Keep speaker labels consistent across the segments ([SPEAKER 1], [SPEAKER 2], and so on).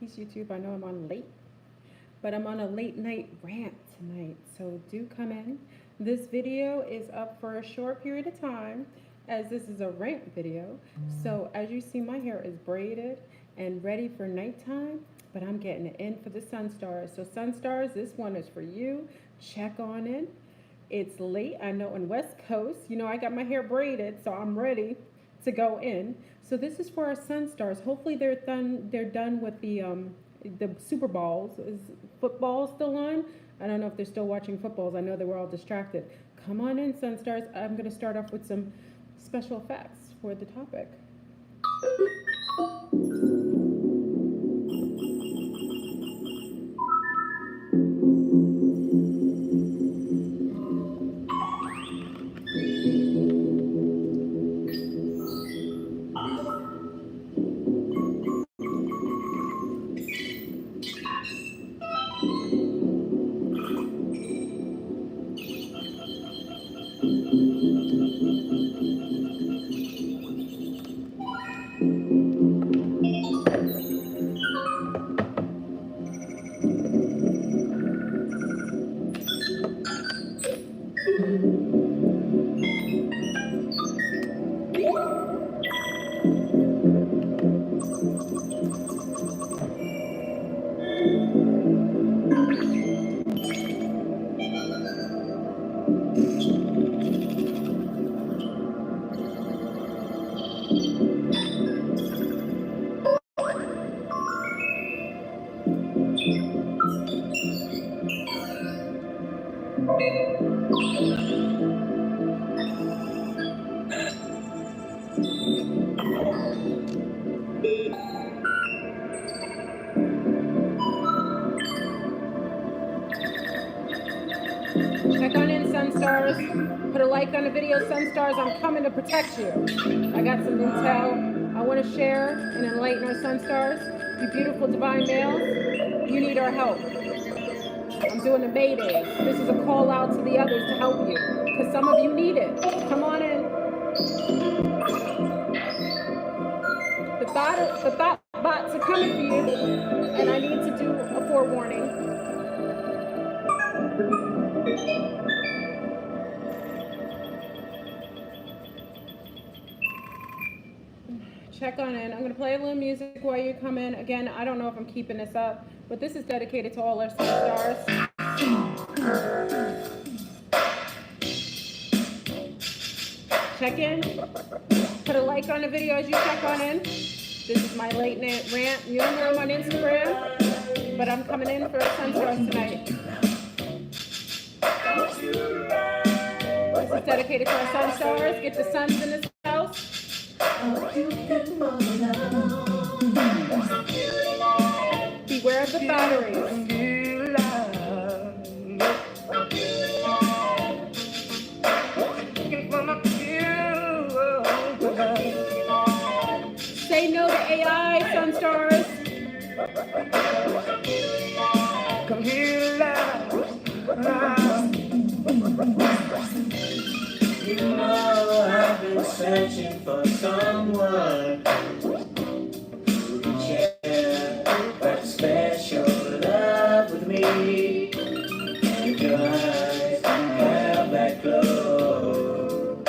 [SPEAKER 1] Peace YouTube. I know I'm on late, but I'm on a late night rant tonight, so do come in. This video is up for a short period of time as this is a rant video. So as you see, my hair is braided and ready for nighttime, but I'm getting it in for the SunStars. So SunStars, this one is for you. Check on it. It's late, I know, in West Coast. You know, I got my hair braided, so I'm ready to go in. So this is for our SunStars. Hopefully they're done with the Super Bowls. Is football still on? I don't know if they're still watching footballs. I know they were all distracted. Come on in, SunStars. I'm going to start off with some special effects for the topic. Check on in, SunStars. Put a like on the video, SunStars. I'm coming to protect you. I got some intel I want to share and enlighten our SunStars. You beautiful divine males, you need our help. I'm doing a mayday. This is a call out to the others to help you, because some of you need it. Come on in. The ThotBots are coming for you, and I need to do a forewarning. Check on in. I'm going to play a little music while you come in. Again, I don't know if I'm keeping this up, but this is dedicated to all our SunStars. Check in. Put a like on the video as you check on in. This is my late night rant. You don't know I'm on Instagram, but I'm coming in for SunStars tonight. This is dedicated to our SunStars. Get the suns in this house. Beware of the batteries. Say no to AI, SunStars. Come here, you know I've been searching for someone who can share that special love with me. And your eyes have that glow.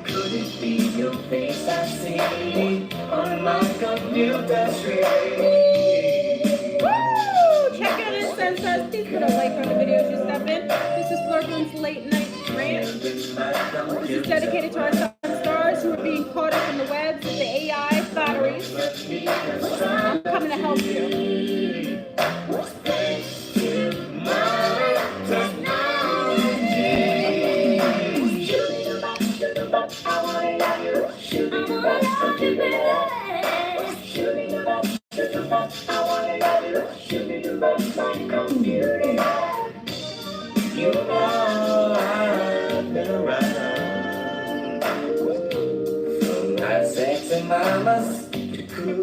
[SPEAKER 1] Could it be your face I see on my computer screen? Woo! Check out his SunStars. Please put a like on the video as you step in. This is Florboom's late night rant. This is dedicated to our SunStars who are being caught up in the webs of the AI batteries. I'm coming to help you. You know I've been around from hot sexy mamas to cool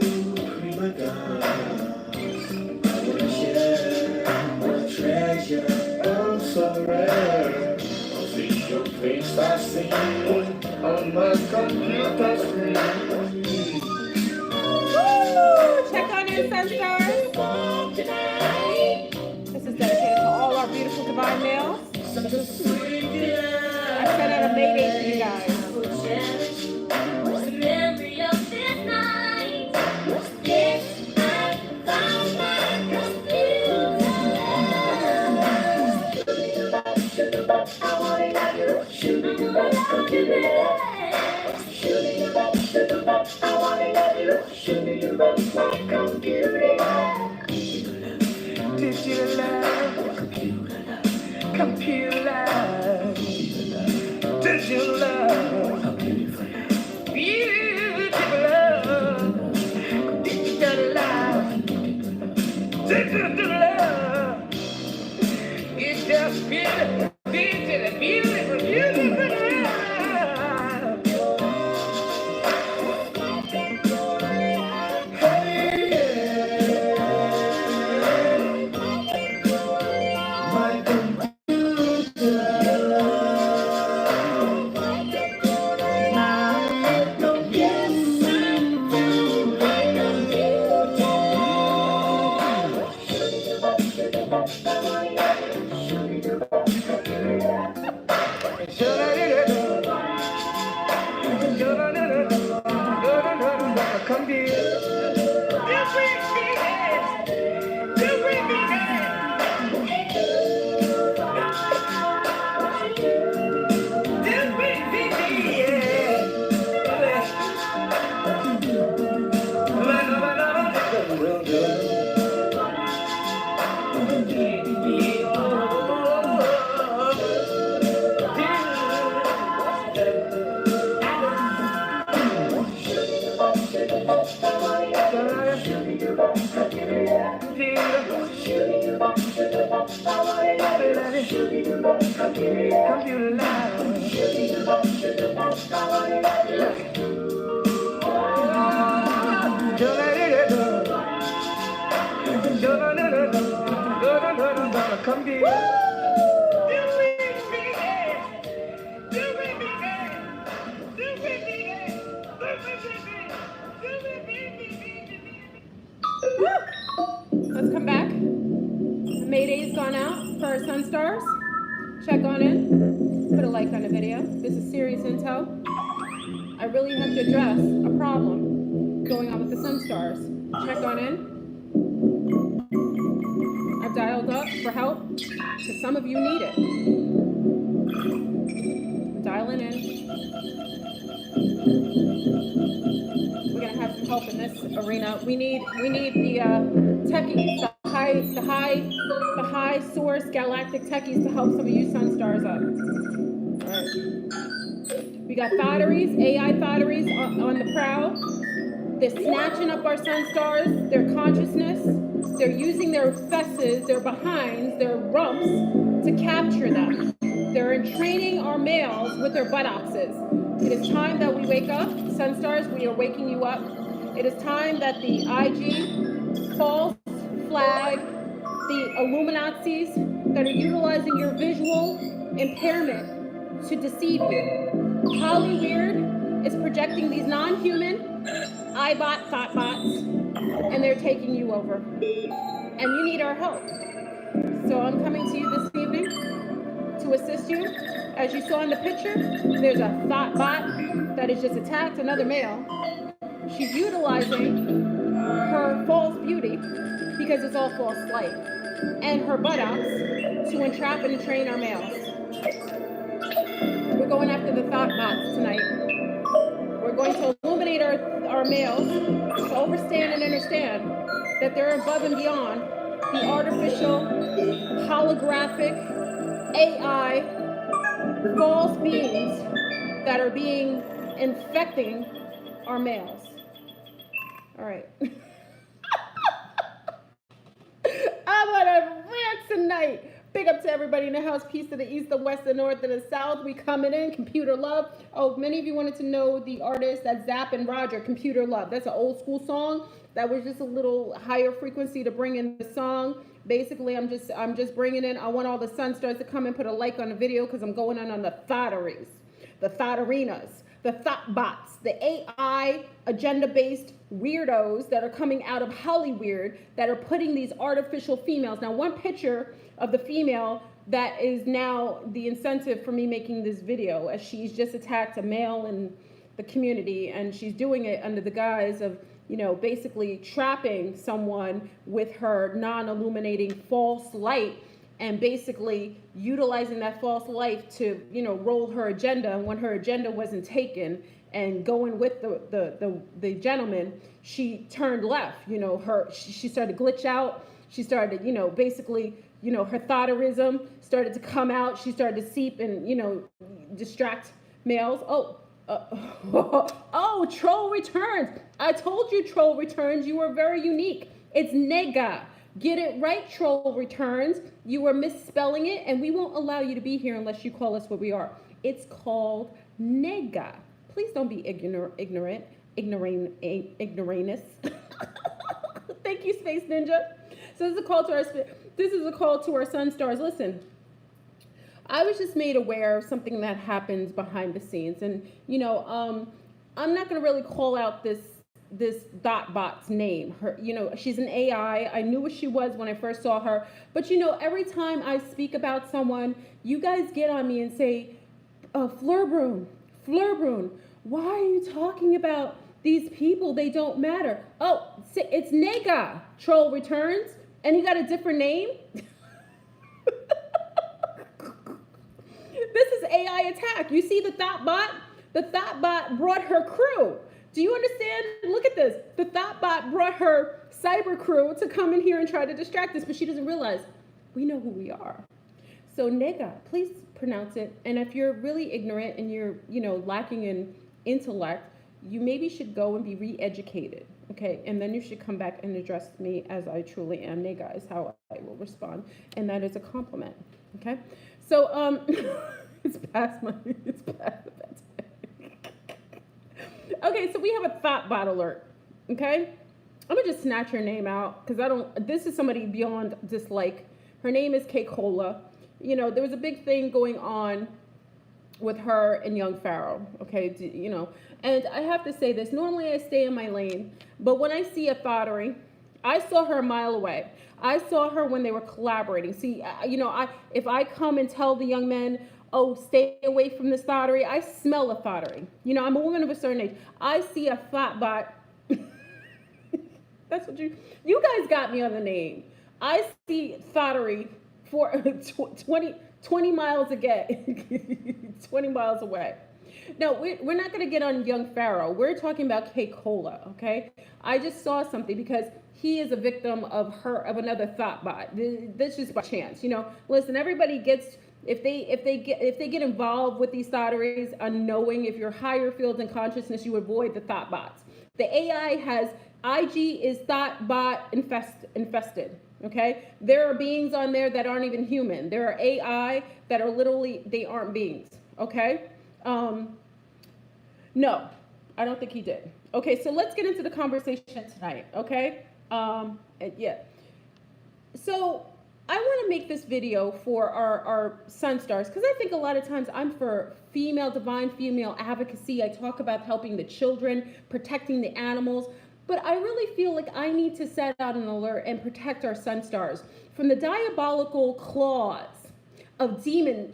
[SPEAKER 1] prima donnas. I wanna share my treasure, oh so rare. I'll see your face I see on my computer screen. Woo! Check on in, SunStars. It's just beautiful, beautiful, beautiful, beautiful love. Come here. Come here. Let's come back. Mayday's gone out for our SunStars. Check on in. Put a like on the video. This is serious intel. I really have to address a problem going on with the SunStars. Check on in. I've dialed up for help because some of you need it. Dialing in. We're gonna have some help in this arena. We need the techies, the high source galactic techies to help some of you SunStars up. All right. We got thotteries, AI thotteries on the prowl. They're snatching up our SunStars, their consciousness. They're using their fesses, their behinds, their rumps to capture them. They're entraining our males with their buttocks. It is time that we wake up. SunStars, we are waking you up. It is time that the IG, false flag, the Illuminazis that are utilizing your visual impairment to deceive you. HollyWeird is projecting these non-human ThotBots, and they're taking you over. And you need our help. So I'm coming to you this evening to assist you. As you saw in the picture, there's a ThotBot that has just attacked another male. She's utilizing her false beauty, because it's all false light, and her buttocks to entrap and train our males. We're going after the ThotBots tonight. We're going to illuminate our males to understand and understand that they're above and beyond the artificial, holographic, AI, false beings that are infecting our males. All right. I'm on a rant tonight. Big up to everybody in the house. Peace to the east, the west, the north, and the south. We coming in. Computer Love. Oh, many of you wanted to know the artist. That's Zapp and Roger. Computer Love. That's an old school song. That was just a little higher frequency to bring in the song. Basically, I'm just bringing in. I want all the SunStars to come and put a like on the video because I'm going on the thotteries, the thottarinas, the ThotBots, the AI agenda-based weirdos that are coming out of HollyWeird that are putting these artificial females. Now, one picture of the female that is now the incentive for me making this video, as she's just attacked a male in the community, and she's doing it under the guise of, you know, basically trapping someone with her non-illuminating false light, and basically utilizing that false light to, you know, roll her agenda when her agenda wasn't taken, and going with the gentleman, she turned left. She started to glitch out. She started, basically, her thoughterism started to come out. She started to seep and, distract males. Oh, troll returns. I told you, troll returns. You are very unique. It's nega. Get it right, troll returns. You are misspelling it, and we won't allow you to be here unless you call us what we are. It's called nega. Please don't be ignoramus. Thank you, Space Ninja. So this is a call to our SunStars. Listen, I was just made aware of something that happens behind the scenes, and I'm not going to really call out this ThotBot's name. She's an AI. I knew what she was when I first saw her, but every time I speak about someone, you guys get on me and say, Flurbrun, why are you talking about these people? They don't matter. Oh, it's nega. Troll returns, and he got a different name. This is AI attack. You see the ThotBot? The ThotBot brought her crew. Do you understand? Look at this. The ThotBot brought her cyber crew to come in here and try to distract us, but she doesn't realize we know who we are. So nega, please pronounce it. And if you're really ignorant and you're, lacking in intellect, you maybe should go and be re-educated, okay? And then you should come back and address me as I truly am. Nega is how I will respond, and that is a compliment, okay? So it's past the bedtime. Okay, so we have a ThotBot alert, okay? I'm gonna just snatch her name out because this is somebody beyond dislike. Her name is K-Cola. There was a big thing going on with her and young Pharaoh, okay? And I have to say this, normally I stay in my lane, but when I see a thottery, I saw her a mile away. I saw her when they were collaborating. See, if I come and tell the young men, oh, stay away from this thottery, I smell a thottery. I'm a woman of a certain age. I see a ThotBot. That's what you guys got me on the name. I see thottery for 20 miles away. 20 miles away. No, we're not going to get on young Pharaoh. We're talking about K-Cola, okay? I just saw something because he is a victim of another ThotBot. This is by chance. Listen, everybody gets, if they get involved with these thotteries, unknowing, if you're higher fields in consciousness, you avoid the ThotBots. The AI has, IG is ThotBot infested. Okay, there are beings on there that aren't even human. There are AI that are literally, they aren't beings. Okay, no, I don't think he did. Okay, so let's get into the conversation tonight. Okay, yeah. So I want to make this video for our SunStars because I think a lot of times I'm for divine female advocacy. I talk about helping the children, protecting the animals. But I really feel like I need to set out an alert and protect our SunStars from the diabolical claws of demon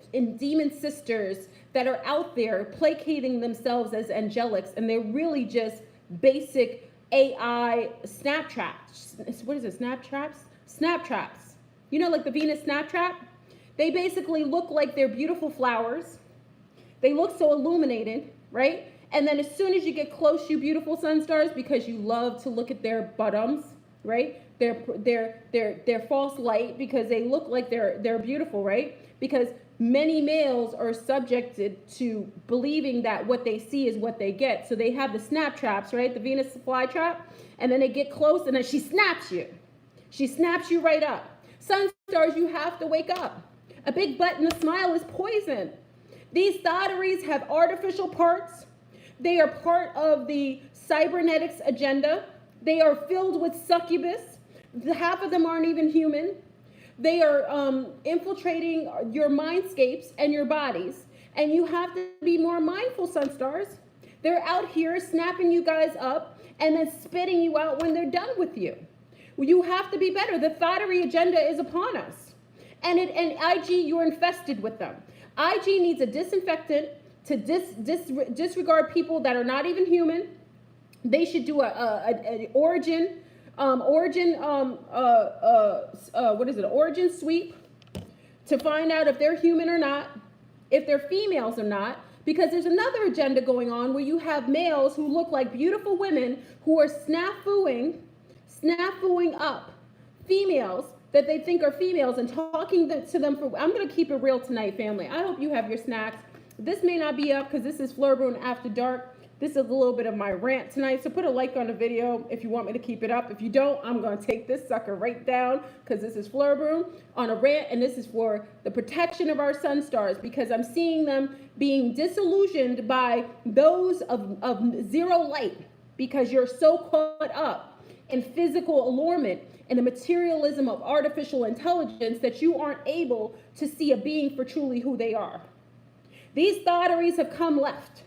[SPEAKER 1] sisters that are out there placating themselves as angelics, and they're really just basic AI snap traps. What is it? Snap traps? Snap traps. Like the Venus snap trap? They basically look like they're beautiful flowers. They look so illuminated, right? And then as soon as you get close, you beautiful SunStars, because you love to look at their bottoms, right? Their false light, because they look like they're beautiful, right? Because many males are subjected to believing that what they see is what they get. So they have the snap traps, right? The Venus fly trap, and then they get close, and then she snaps you. She snaps you right up. SunStars, you have to wake up. A big butt and a smile is poison. These thotteries have artificial parts. They are part of the cybernetics agenda. They are filled with succubus. Half of them aren't even human. They are infiltrating your mindscapes and your bodies. And you have to be more mindful, SunStars. They're out here snapping you guys up and then spitting you out when they're done with you. You have to be better. The thottery agenda is upon us. And IG, you're infested with them. IG needs a disinfectant to disregard people that are not even human. They should do an origin sweep to find out if they're human or not, if they're females or not, Because there's another agenda going on where you have males who look like beautiful women who are snafuing up females that they think are females and talking to them for, I'm going to keep it real tonight, family. I hope you have your snacks. This may not be up because this is Flurboon After Dark. This is a little bit of my rant tonight, so put a like on the video if you want me to keep it up. If you don't, I'm going to take this sucker right down because this is Flurboon on a rant, and this is for the protection of our SunStars because I'm seeing them being disillusioned by those of zero light because you're so caught up in physical allurement and the materialism of artificial intelligence that you aren't able to see a being for truly who they are. These thotteries have come left.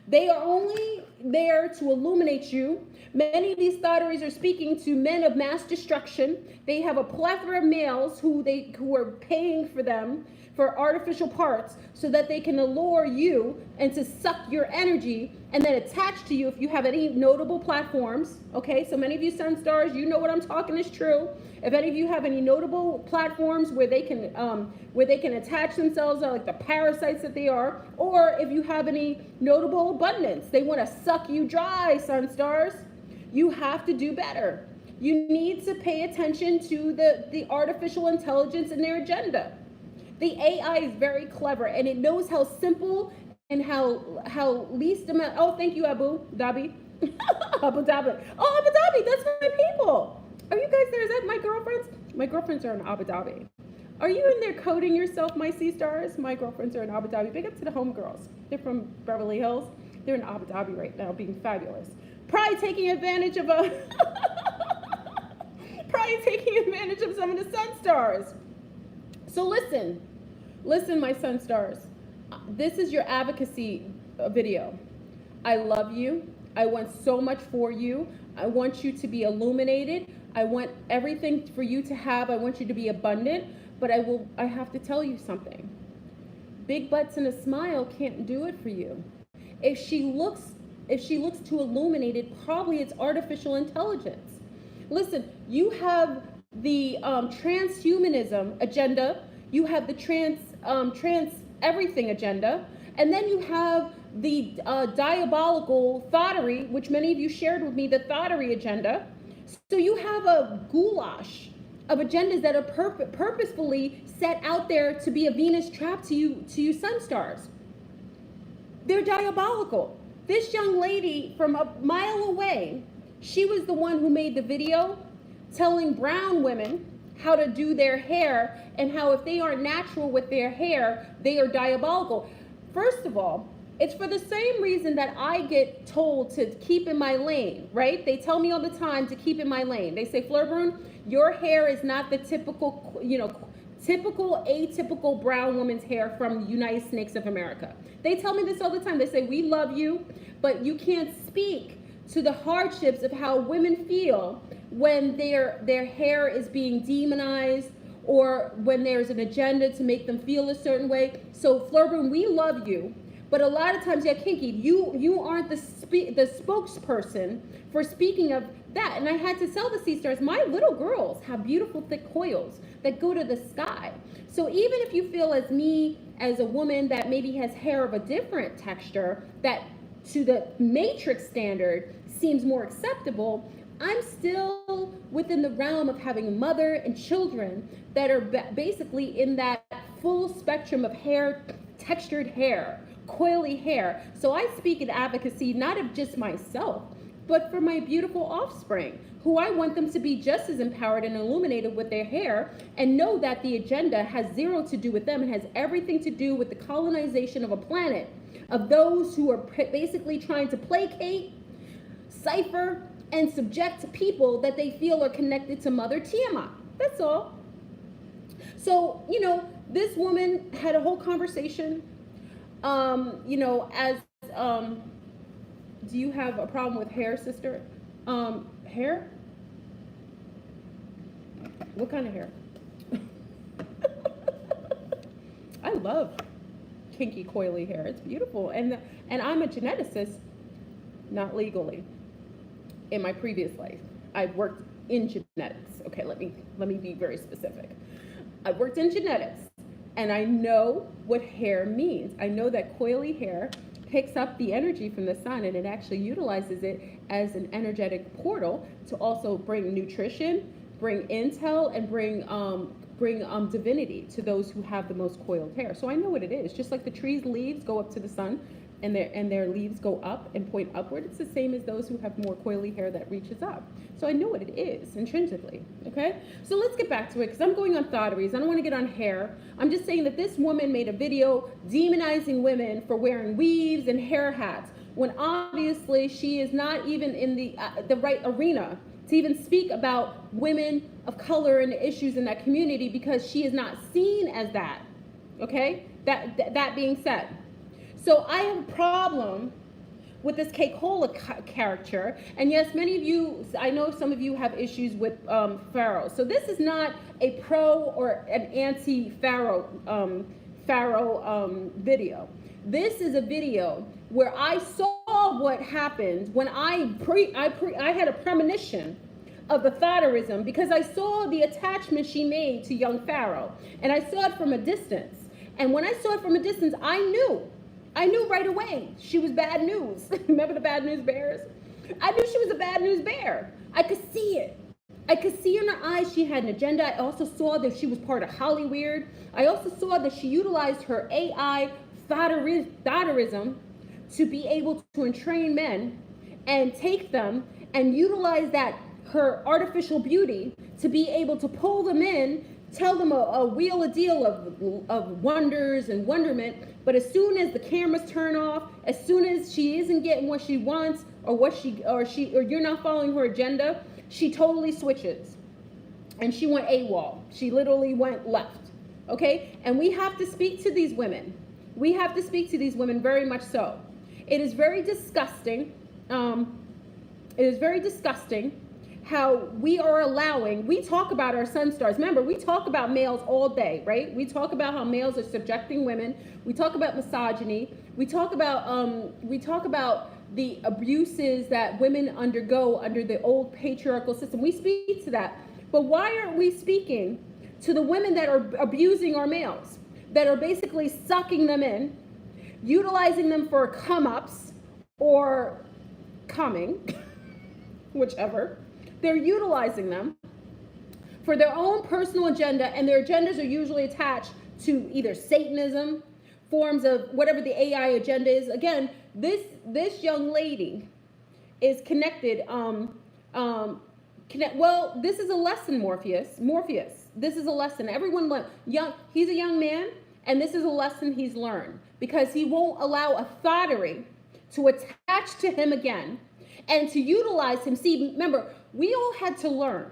[SPEAKER 1] They are only there to illuminate you. Many of these thotteries are speaking to men of mass destruction. They have a plethora of males who are paying for them for artificial parts so that they can allure you and to suck your energy and then attach to you if you have any notable platforms. Okay, so many of you SunStars, you know what I'm talking is true. If any of you have any notable platforms where they can attach themselves, like the parasites that they are, or if you have any notable abundance, they want to suck you dry, SunStars. You have to do better. You need to pay attention to the artificial intelligence and their agenda. The AI is very clever and it knows how simple and how least amount. Oh, thank you, Abu Dhabi. Abu Dhabi. Oh, Abu Dhabi, that's my people. Are you guys there? Is that my girlfriends? My girlfriends are in Abu Dhabi. Are you in there coding yourself, my sea stars? My girlfriends are in Abu Dhabi. Big up to the homegirls. They're from Beverly Hills. They're in Abu Dhabi right now, being fabulous. Probably taking advantage of some of the SunStars. So listen, my SunStars. This is your advocacy video. I love you. I want so much for you. I want you to be illuminated. I want everything for you to have. I want you to be abundant. But I have to tell you something. Big butts and a smile can't do it for you. If she looks too illuminated, probably it's artificial intelligence. Listen, you have the transhumanism agenda. You have the trans everything agenda. And then you have the diabolical thottery, which many of you shared with me, the thottery agenda. So you have a goulash of agendas that are purposefully set out there to be a Venus trap to you SunStars. They're diabolical. This young lady from a mile away, she was the one who made the video telling brown women how to do their hair and how if they aren't natural with their hair, they are diabolical. First of all, it's for the same reason that I get told to keep in my lane, right? They tell me all the time to keep in my lane. They say, Flurboon, your hair is not the typical atypical brown woman's hair from the United Snakes of America. They tell me this all the time. They say, we love you, but you can't speak to the hardships of how women feel when their hair is being demonized or when there's an agenda to make them feel a certain way. So Flurboon, we love you, but a lot of times, yeah, Kinky, you aren't the spokesperson for speaking of that. And I had to tell the sea stars, my little girls have beautiful thick coils that go to the sky. So even if you feel as me, as a woman that maybe has hair of a different texture, that to the matrix standard seems more acceptable, I'm still within the realm of having a mother and children that are basically in that full spectrum of hair, textured hair, coily hair. So I speak in advocacy, not of just myself, but for my beautiful offspring, who I want them to be just as empowered and illuminated with their hair and know that the agenda has zero to do with them. It has everything to do with the colonization of a planet, of those who are basically trying to placate, cipher, and subject people that they feel are connected to Mother Tiamat. That's all. So, this woman had a whole conversation, do you have a problem with hair, sister? Hair? What kind of hair? I love kinky, coily hair. It's beautiful. And I'm a geneticist, not legally. In my previous life, I've worked in genetics. Okay, let me be very specific. I've worked in genetics, and I know what hair means. I know that coily hair picks up the energy from the sun, and it actually utilizes it as an energetic portal to also bring nutrition, bring intel, and bring divinity to those who have the most coiled hair. So I know what it is. Just like the trees' leaves go up to the sun, and their leaves go up and point upward, it's the same as those who have more coily hair that reaches up. So I know what it is intrinsically. Okay, so let's get back to it, because I'm going on thotteries. I don't want to get on hair. I'm just saying that this woman made a video demonizing women for wearing weaves and hair hats, when obviously she is not even in the right arena to even speak about women of color and the issues in that community, because she is not seen as that. Okay, that being said, so I have a problem with this K-Cola character, and yes, many of you, I know some of you have issues with Pharaoh. So this is not a pro or an anti-Pharaoh video. This is a video where I saw what happened when I had a premonition of the thotterism, because I saw the attachment she made to young Pharaoh, and I saw it from a distance. And when I saw it from a distance, I knew right away she was bad news. Remember the bad news bears? I knew she was a bad news bear. I could see it. I could see in her eyes she had an agenda. I also saw that she was part of HollyWeird. I also saw that she utilized her AI thotterism to be able to entrain men and take them and utilize that, her artificial beauty, to be able to pull them in, tell them a wheel a deal of wonders and wonderment. But as soon as the cameras turn off, as soon as she isn't getting what she wants, or you're not following her agenda, she totally switches. And she went AWOL. She literally went left. Okay? And we have to speak to these women. We have to speak to these women, very much so. It is very disgusting. How we are allowing, we talk about our SunStars. Remember, we talk about males all day, right? We talk about how males are subjecting women. We talk about misogyny. We talk about the abuses that women undergo under the old patriarchal system. We speak to that. But why aren't we speaking to the women that are abusing our males, that are basically sucking them in, utilizing them for come-ups or coming, whichever? They're utilizing them for their own personal agenda, and their agendas are usually attached to either Satanism, forms of whatever the AI agenda is. Again, this young lady is connected. Well, this is a lesson, Morpheus. This is a lesson. He's a young man, and this is a lesson he's learned, because he won't allow a thottery to attach to him again and to utilize him. See, remember, we all had to learn.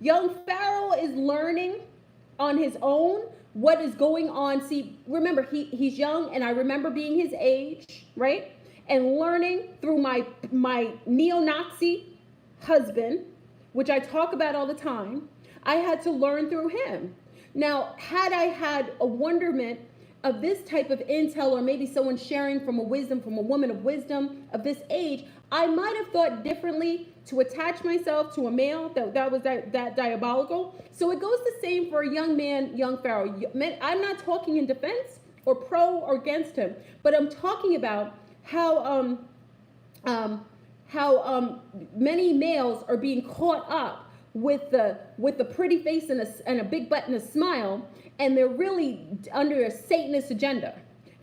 [SPEAKER 1] Young Pharaoh is learning on his own what is going on. See, remember, he's young, and I remember being his age, right? And learning through my neo-Nazi husband, which I talk about all the time. I had to learn through him. Now, had I had a wonderment of this type of intel, or maybe someone sharing from a woman of wisdom of this age, I might have thought differently to attach myself to a male that was that diabolical. So it goes the same for a young man, young Pharaoh. I'm not talking in defense or pro or against him, but I'm talking about how many males are being caught up with the pretty face and a big butt and a smile, and they're really under a Satanist agenda.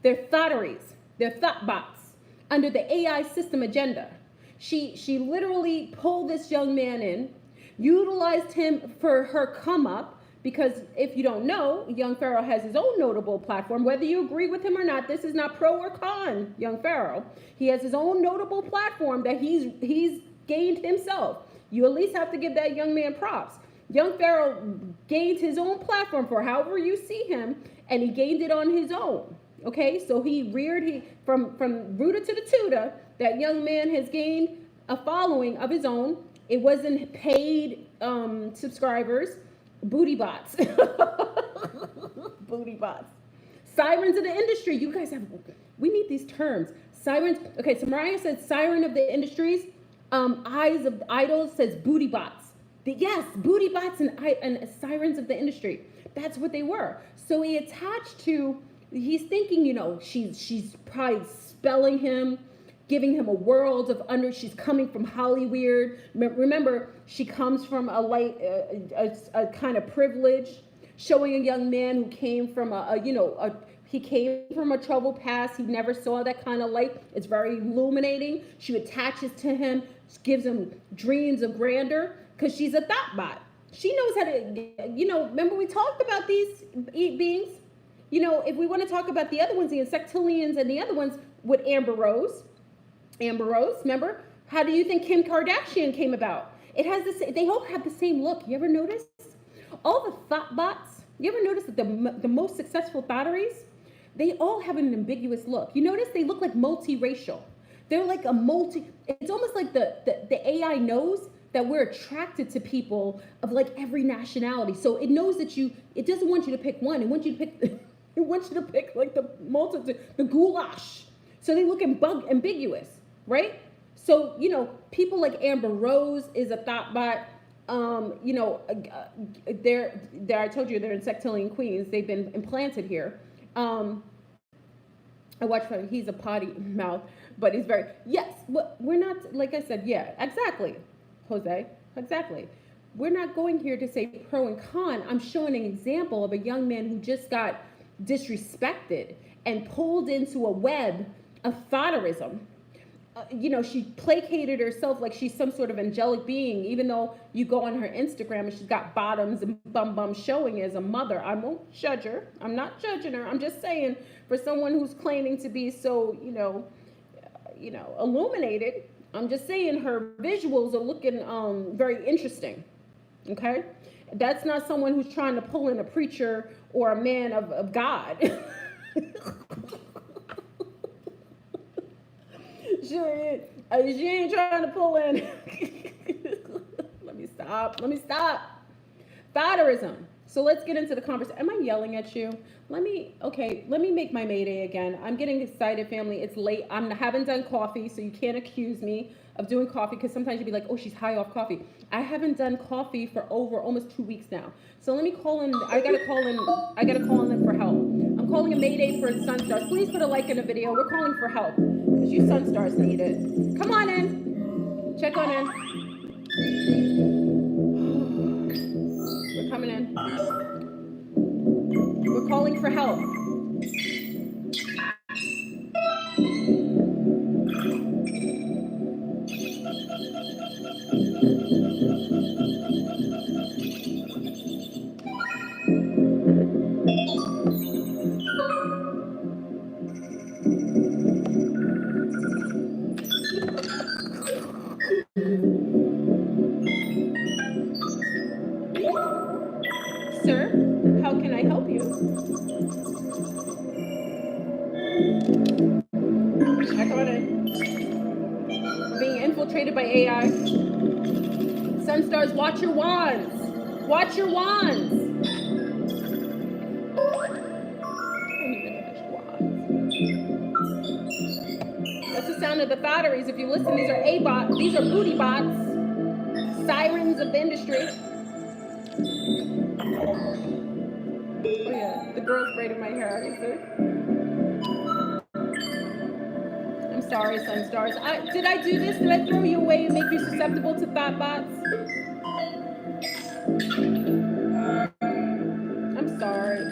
[SPEAKER 1] They're thotteries, they're ThotBots under the AI system agenda. She literally pulled this young man in, utilized him for her come up, because if you don't know, young Pharaoh has his own notable platform. Whether you agree with him or not, this is not pro or con young Pharaoh. He has his own notable platform that he's gained himself. You at least have to give that young man props. Young Pharaoh gained his own platform for however you see him, and he gained it on his own. Okay, so from rooter to the tutor, that young man has gained a following of his own. It wasn't paid subscribers, booty bots. Booty bots. Sirens of the industry. You guys we need these terms. Sirens. Okay, so Mariah said siren of the industries. Eyes of idols says booty bots. Yes, booty bots and sirens of the industry. That's what they were. So he attached to, he's thinking, she's probably spelling him, giving him a world of she's coming from HollyWeird. Remember, she comes from a light, a kind of privilege, showing a young man who came from he came from a troubled past. He never saw that kind of light. It's very illuminating. She attaches to him, gives him dreams of grandeur, because she's a ThotBot. She knows how to, remember we talked about these beings? If we want to talk about the other ones, the insectilians and the other ones with Amber Rose, remember? How do you think Kim Kardashian came about? It has they all have the same look. You ever notice? All the ThotBots, you ever notice that the most successful thotteries, they all have an ambiguous look. You notice they look like multiracial. They're like it's almost like the AI knows that we're attracted to people of like every nationality. So it knows that it doesn't want you to pick one. It wants you to pick, it wants you to pick like the multitude, the goulash. So they look ambiguous, right? So, people like Amber Rose is a ThotBot. I told you they're insectilian queens. They've been implanted here. I watched her. He's a potty mouth, but he's we're not, like I said, yeah, exactly, Jose, exactly. We're not going here to say pro and con. I'm showing an example of a young man who just got disrespected and pulled into a web of thotterism. She placated herself like she's some sort of angelic being, even though you go on her Instagram and she's got bottoms and bum showing as a mother. I won't judge her. I'm not judging her. I'm just saying, for someone who's claiming to be so, illuminated, I'm just saying her visuals are looking very interesting. Okay? That's not someone who's trying to pull in a preacher or a man of God. She ain't trying to pull in. Let me stop. Thotterism. So let's get into the conversation. Am I yelling at you? Let me make my Mayday again. I'm getting excited, family. It's late. I haven't done coffee, so you can't accuse me of doing coffee, because sometimes you'd be like, oh, she's high off coffee. I haven't done coffee for over almost 2 weeks now. So let me call in. I gotta call in for help. I'm calling a Mayday for SunStars. Please put a like in the video. We're calling for help, because you SunStars need it. Come on in. Check on in. We're coming in. We're calling for help. Sir, how can I help you? Check on it. Being infiltrated by AI. SunStars, watch your wands. Watch your wands. That's the sound of the thotteries. If you listen, these are A-bots. These are booty bots. Sirens of the industry. Oh yeah, the girl's braiding my hair, you see? I'm sorry, SunStars. Did I do this? Did I throw you away and make you susceptible to ThotBots? I'm sorry.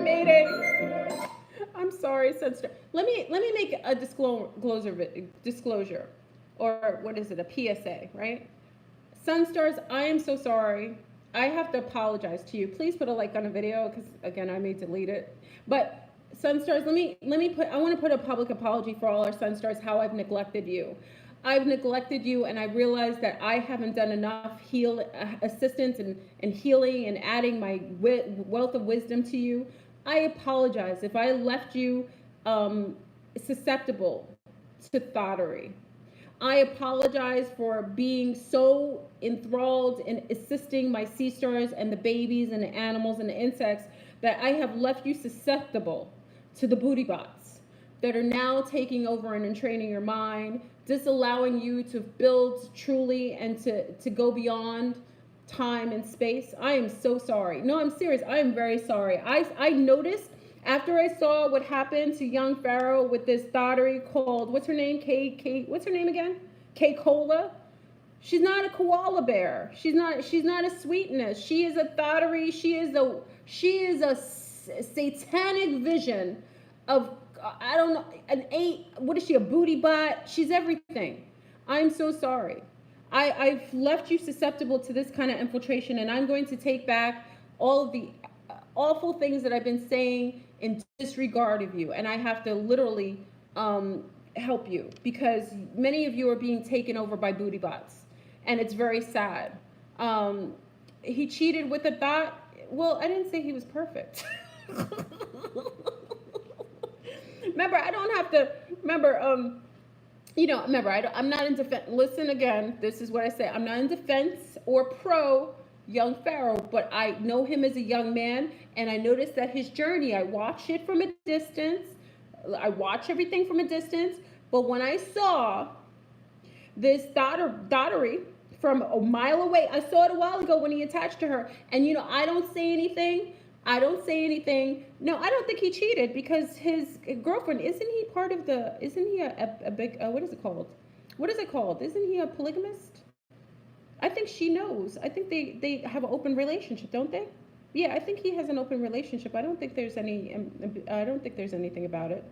[SPEAKER 1] Mayday. I'm sorry, SunStars. Let me make a disclosure, or what is it? A PSA, right? SunStars, I am so sorry. I have to apologize to you. Please put a like on the video, because again, I may delete it. But SunStars, I want to put a public apology for all our SunStars, how I've neglected you. I've neglected you, and I realized that I haven't done enough assistance and healing and adding my wealth of wisdom to you. I apologize if I left you susceptible to thottery. I apologize for being so enthralled in assisting my sea stars and the babies and the animals and the insects that I have left you susceptible to the booty bots that are now taking over and entraining your mind, disallowing you to build truly and to go beyond time and space. I am so sorry. No, I'm serious. I am very sorry. I noticed after I saw what happened to young Pharaoh with this daughtery called, what's her name? What's her name again? K Cola. She's not a koala bear. She's not a sweetness. She is a daughtery. She is a satanic vision of, I don't know, what is she, a booty bot? She's everything. I'm so sorry. I've left you susceptible to this kind of infiltration, and I'm going to take back all of the awful things that I've been saying in disregard of you, and I have to literally help you, because many of you are being taken over by booty bots, and it's very sad. He cheated with a thought. Well, I didn't say he was perfect. Remember, I don't have to, remember, I'm not in defense. Listen again, this is what I say. I'm not in defense or pro young Pharaoh, but I know him as a young man, and I noticed that his journey, I watched it from a distance. I watch everything from a distance, but when I saw this daughtery from a mile away, I saw it a while ago when he attached to her, and I don't say anything. No, I don't think he cheated, because his girlfriend, isn't he a big, what is it called? Isn't he a polygamist? I think she knows. I think they have an open relationship, don't they? Yeah, I think he has an open relationship. I don't think there's anything about it.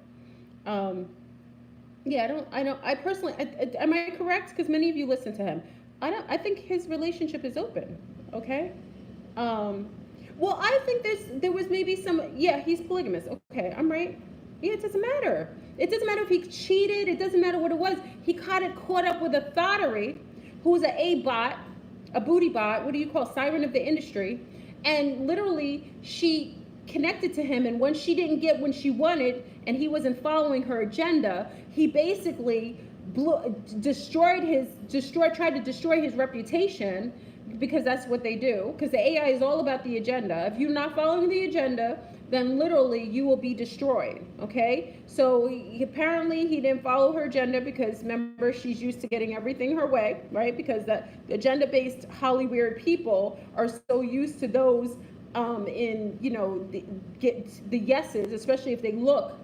[SPEAKER 1] Yeah, I personally, am I correct? Because many of you listen to him. I think his relationship is open, okay? Well, I think there was maybe he's polygamous. Okay, I'm right. Yeah, it doesn't matter. It doesn't matter if he cheated. It doesn't matter what it was. He caught up with a thottery who's a bot, a booty bot, what do you call, siren of the industry. And literally she connected to him, and when she didn't get what she wanted and he wasn't following her agenda, he basically tried to destroy his reputation, because that's what they do, because the AI is all about the agenda. If you're not following the agenda, then literally you will be destroyed, okay? So apparently he didn't follow her agenda, because remember, she's used to getting everything her way, right? Because the agenda-based HollyWeird people are so used to those get the yeses, especially if they look,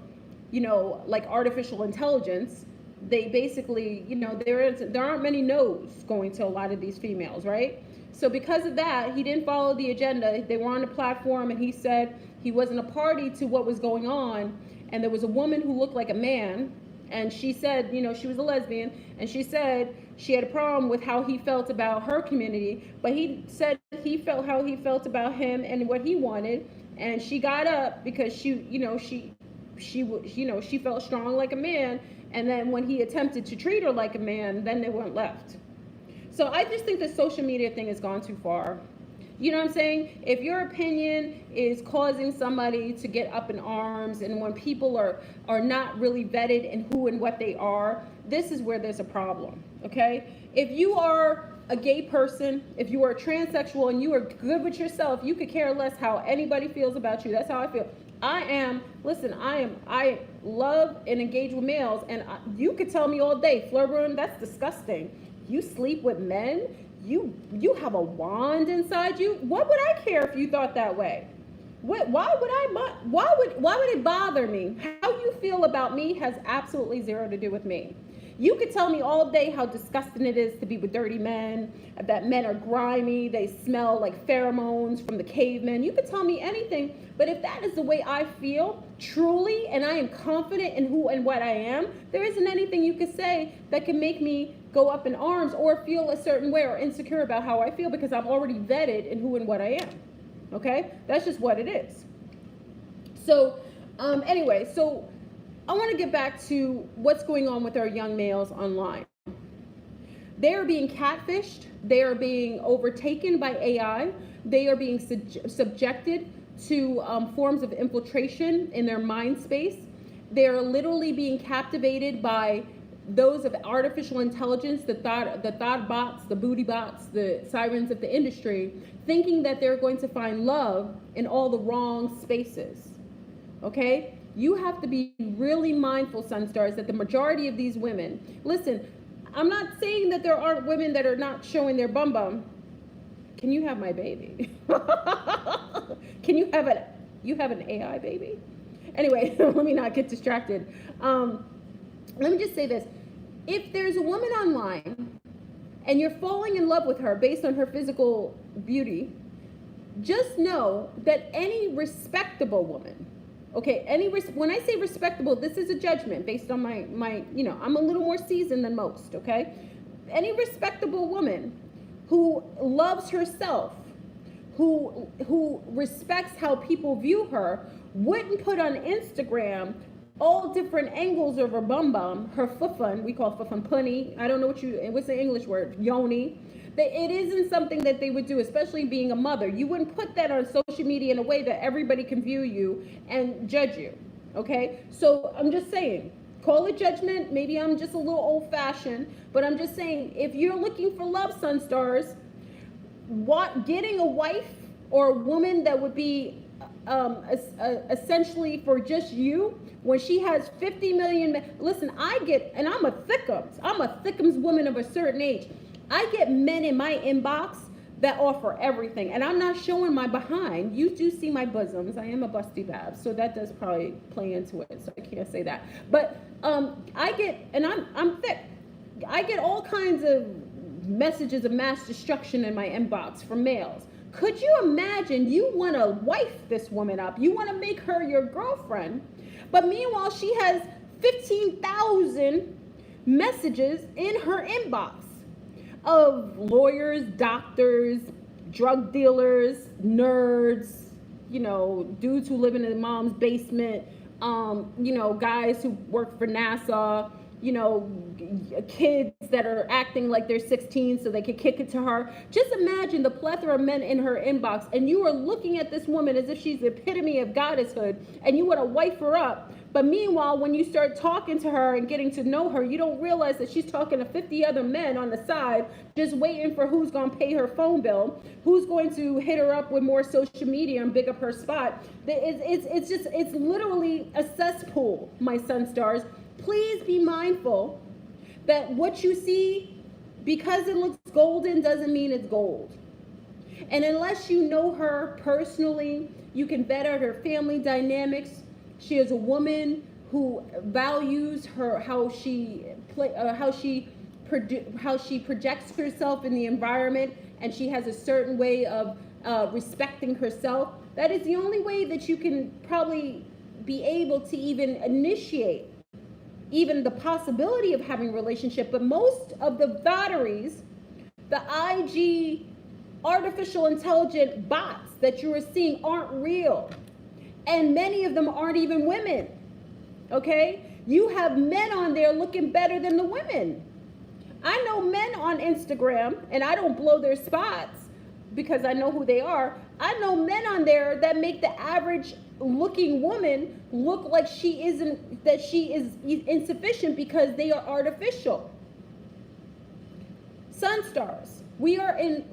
[SPEAKER 1] like artificial intelligence. They basically, there aren't many no's going to a lot of these females, right? So because of that, he didn't follow the agenda. They were on a platform, and he said he wasn't a party to what was going on. And there was a woman who looked like a man, and she said, she was a lesbian, and she said she had a problem with how he felt about her community, but he said he felt how he felt about him and what he wanted. And she got up because she felt strong like a man. And then when he attempted to treat her like a man, then they went left. So I just think the social media thing has gone too far. You know what I'm saying? If your opinion is causing somebody to get up in arms, and when people are not really vetted in who and what they are, this is where there's a problem, okay? If you are a gay person, if you are transsexual and you are good with yourself, you could care less how anybody feels about you. That's how I feel. I love and engage with males, and you could tell me all day, Flurburn, that's disgusting. You sleep with men? You have a wand inside you? What would I care if you thought that way? Why would it bother me? How you feel about me has absolutely zero to do with me. You could tell me all day how disgusting it is to be with dirty men, that men are grimy, they smell like pheromones from the cavemen. You could tell me anything, but if that is the way I feel, truly, and I am confident in who and what I am, there isn't anything you could say that can make me go up in arms or feel a certain way or insecure about how I feel, because I'm already vetted in who and what I am. Okay? That's just what it is. So, anyway, so I want to get back to what's going on with our young males online. They are being catfished. They are being overtaken by AI. They are being subjected to forms of infiltration in their mind space. They are literally being captivated by those of artificial intelligence, the thought bots, the booty bots, the sirens of the industry, thinking that they're going to find love in all the wrong spaces. Okay? You have to be really mindful, SunStars, that the majority of these women, listen, I'm not saying that there aren't women that are not showing their bum bum. Can you have my baby? Can you have an AI baby? Anyway, let me not get distracted. Let me just say this. If there's a woman online and you're falling in love with her based on her physical beauty, just know that any respectable woman, okay, when I say respectable, this is a judgment based on my, I'm a little more seasoned than most, okay? Any respectable woman who loves herself, who respects how people view her, wouldn't put on Instagram all different angles of her bum bum, her fuffun, we call fuffun punny, I don't know what's the English word, yoni. It isn't something that they would do, especially being a mother. You wouldn't put that on social media in a way that everybody can view you and judge you, okay? So I'm just saying, call it judgment, maybe I'm just a little old-fashioned, but I'm just saying, if you're looking for love, SunStars, getting a wife or a woman that would be essentially for just you, when she has 50 million men. Listen, and I'm a thickums woman of a certain age. I get men in my inbox that offer everything, and I'm not showing my behind. You do see my bosoms. I am a busty bab, so that does probably play into it, so I can't say that. But I get, and I'm thick. I get all kinds of messages of mass destruction in my inbox from males. Could you imagine you want to wife this woman up? You want to make her your girlfriend, but meanwhile she has 15,000 messages in her inbox of lawyers, doctors, drug dealers, nerds, dudes who live in their mom's basement, guys who work for NASA, kids that are acting like they're 16 so they can kick it to her. Just imagine the plethora of men in her inbox, and you are looking at this woman as if she's the epitome of goddesshood, and you want to wife her up. But meanwhile, when you start talking to her and getting to know her, you don't realize that she's talking to 50 other men on the side, just waiting for who's going to pay her phone bill, who's going to hit her up with more social media and big up her spot. It's literally a cesspool, my SunStars. Please be mindful that what you see, because it looks golden, doesn't mean it's gold. And unless you know her personally, you can vet out her family dynamics. She is a woman who values how she projects herself in the environment, and she has a certain way of respecting herself. That is the only way that you can probably be able to even initiate even the possibility of having a relationship. But most of the thotteries, the IG artificial intelligent bots that you are seeing aren't real. And many of them aren't even women, okay? You have men on there looking better than the women. I know men on Instagram, and I don't blow their spots because I know who they are. I know men on there that make the average looking woman look like she is insufficient because they are artificial. SunStars, we are in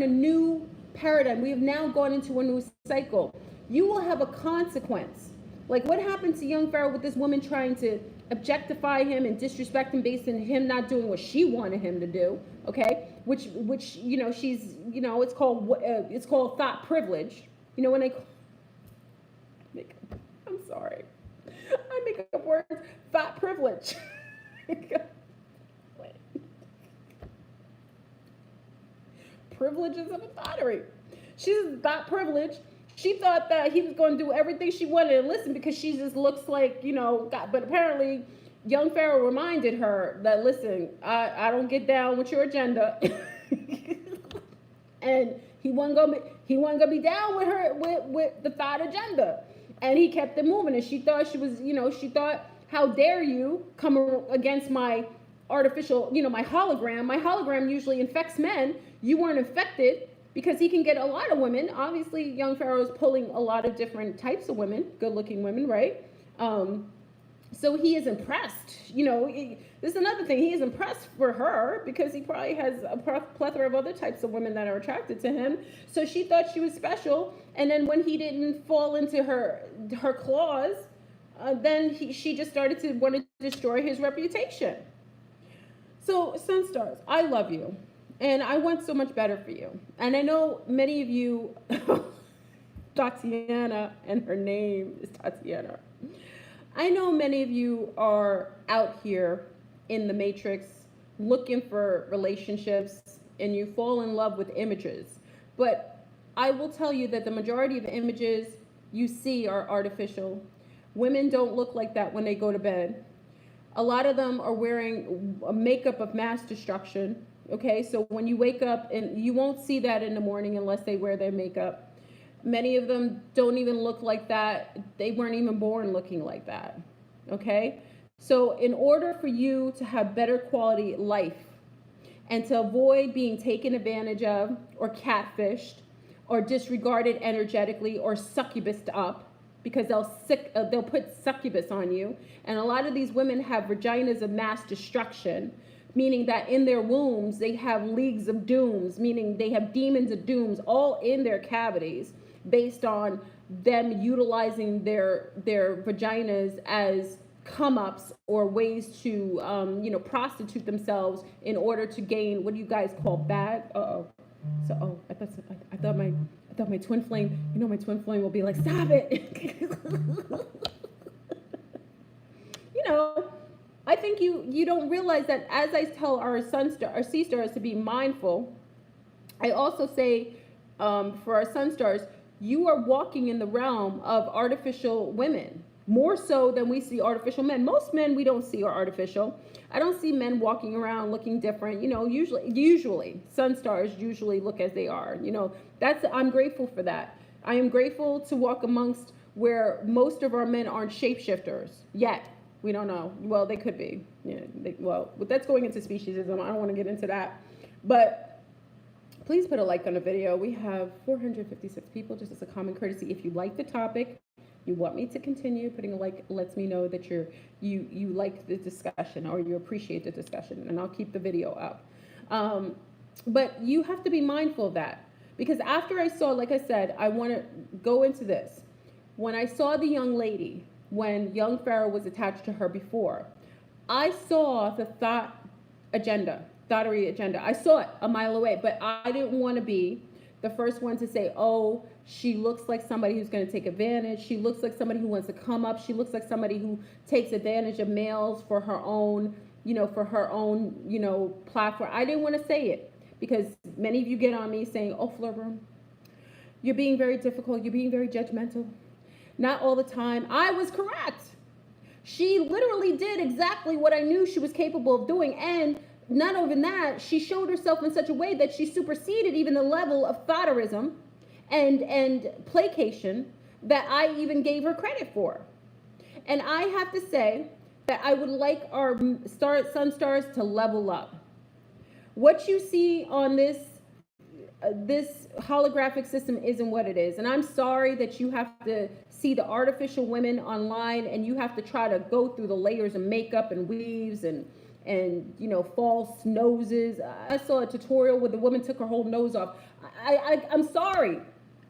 [SPEAKER 1] a new paradigm. We have now gone into a new cycle. You will have a consequence. Like what happened to young Pharaoh with this woman trying to objectify him and disrespect him based on him not doing what she wanted him to do, okay? Which she's, it's called thought privilege. When I'm sorry. I make up words. Thought privilege. Privileges of a thottery. She's thought privilege. She thought that he was going to do everything she wanted to listen because she just looks like, God. But apparently, young Pharaoh reminded her that, listen, I don't get down with your agenda. And he wasn't gonna be down with her with the thought agenda. And he kept it moving. And she thought she thought, how dare you come against my artificial, my hologram. My hologram usually infects men. You weren't infected. Because he can get a lot of women. Obviously, young Pharaoh is pulling a lot of different types of women, good-looking women, right? So he is impressed. This is another thing. He is impressed for her because he probably has a plethora of other types of women that are attracted to him. So she thought she was special. And then when he didn't fall into her claws, then she just started to want to destroy his reputation. So, SunStars, I love you. And I want so much better for you. And I know many of you, Tatiana, and her name is Tatiana. I know many of you are out here in the matrix looking for relationships and you fall in love with images. But I will tell you that the majority of images you see are artificial. Women don't look like that when they go to bed. A lot of them are wearing a makeup of mass destruction. Okay, so when you wake up, and you won't see that in the morning unless they wear their makeup. Many of them don't even look like that. They weren't even born looking like that. Okay? So in order for you to have better quality life and to avoid being taken advantage of or catfished or disregarded energetically or succubused up, because they'll put succubus on you. And a lot of these women have vaginas of mass destruction, meaning that in their wombs they have leagues of dooms, meaning they have demons of dooms all in their cavities, based on them utilizing their vaginas as come-ups or ways to prostitute themselves in order to gain, what do you guys call bag? I thought my twin flame, my twin flame will be like, stop it. I think you don't realize that as I tell our sea stars to be mindful, I also say for our sun stars, you are walking in the realm of artificial women, more so than we see artificial men. Most men we don't see are artificial. I don't see men walking around looking different. Usually sun stars usually look as they are. I'm grateful for that. I am grateful to walk amongst where most of our men aren't shapeshifters yet. We don't know. Well, they could be. Yeah. But that's going into speciesism. I don't want to get into that. But please put a like on the video. We have 456 people, just as a common courtesy. If you like the topic, you want me to continue, putting a like lets me know that you like the discussion or you appreciate the discussion, and I'll keep the video up. But you have to be mindful of that, because after I saw, like I said, I want to go into this. When I saw the young lady, when young Pharaoh was attached to her before, I saw the thottery agenda. I saw it a mile away, but I didn't want to be the first one to say, oh, she looks like somebody who's going to take advantage. She looks like somebody who wants to come up. She looks like somebody who takes advantage of males for her own, platform. I didn't want to say it because many of you get on me saying, oh, Flurberm, you're being very difficult. You're being very judgmental. Not all the time. I was correct. She literally did exactly what I knew she was capable of doing. And not even that, she showed herself in such a way that she superseded even the level of thotterism and placation that I even gave her credit for. And I have to say that I would like our sun stars to level up. What you see on this holographic system isn't what it is. And I'm sorry that you have to see the artificial women online and you have to try to go through the layers of makeup and weaves and false noses. I saw a tutorial where the woman took her whole nose off. I'm sorry.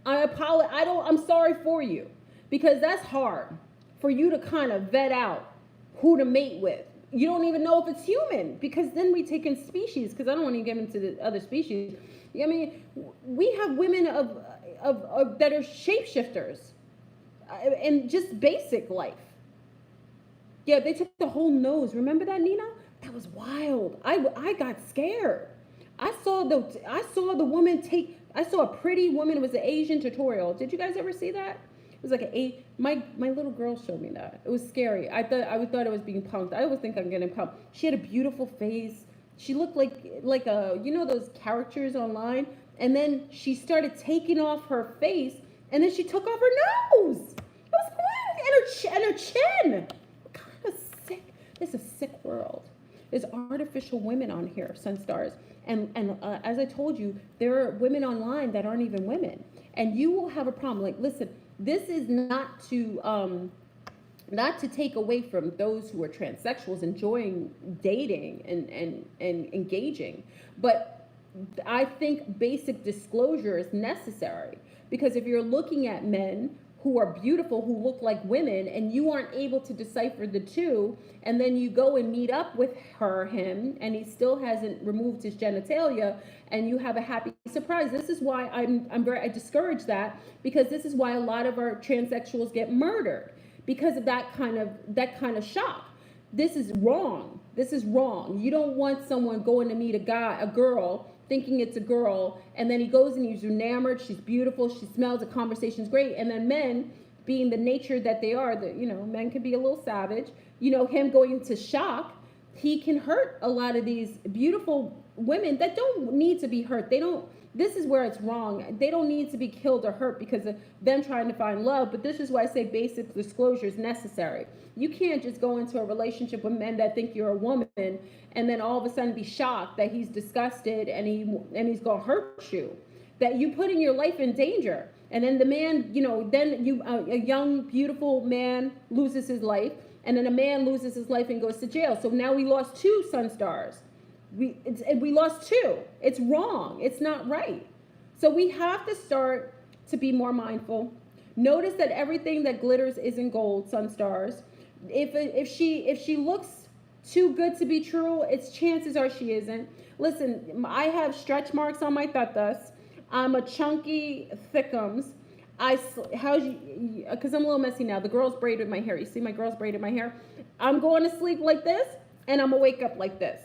[SPEAKER 1] I apologize. I'm sorry for you, because that's hard for you to kind of vet out who to mate with. You don't even know if it's human, because then we take in species, because I don't want to get into the other species. I mean, we have women of that are shapeshifters and just basic life. Yeah, they took the whole nose. Remember that, Nina? That was wild. I got scared. I saw the woman take. I saw a pretty woman. It was an Asian tutorial. Did you guys ever see that? It was like my little girl showed me that. It was scary. I thought it was being punked. I always think I'm getting punked. She had a beautiful face. She looked like a, those characters online. And then she started taking off her face, and then she took off her nose. It was crazy. And her chin. What kind of sick? It's a sick world. There's artificial women on here, SunStars. And as I told you, there are women online that aren't even women. And you will have a problem. Like, listen, this is not to not to take away from those who are transsexuals enjoying dating and engaging, but I think basic disclosure is necessary, because if you're looking at men who are beautiful, who look like women, and you aren't able to decipher the two, and then you go and meet up with him, and he still hasn't removed his genitalia, and you have a happy surprise. This is why I discourage that, because this is why a lot of our transsexuals get murdered, because of that kind of shock. This is wrong. This is wrong. You don't want someone going to meet a girl, thinking it's a girl, and then he goes and he's enamored, she's beautiful, she smells, the conversation's great, and then men, being the nature that they are, men can be a little savage, him going into shock, he can hurt a lot of these beautiful women that don't need to be hurt. This is where it's wrong. They don't need to be killed or hurt because of them trying to find love. But this is why I say basic disclosure is necessary. You can't just go into a relationship with men that think you're a woman and then all of a sudden be shocked that he's disgusted and he's gonna hurt you. That you putting your life in danger. And then the man, a young, beautiful man loses his life, and then a man loses his life and goes to jail. So now we lost 2 SunStars. We lost 2. It's wrong. It's not right. So we have to start to be more mindful. Notice that everything that glitters isn't gold, SunStars. If she looks too good to be true, it's chances are she isn't. Listen, I have stretch marks on my tatas. I'm a chunky thickums. Because I'm a little messy now. The girls braided my hair. You see my girls braided my hair? I'm going to sleep like this, and I'm going to wake up like this.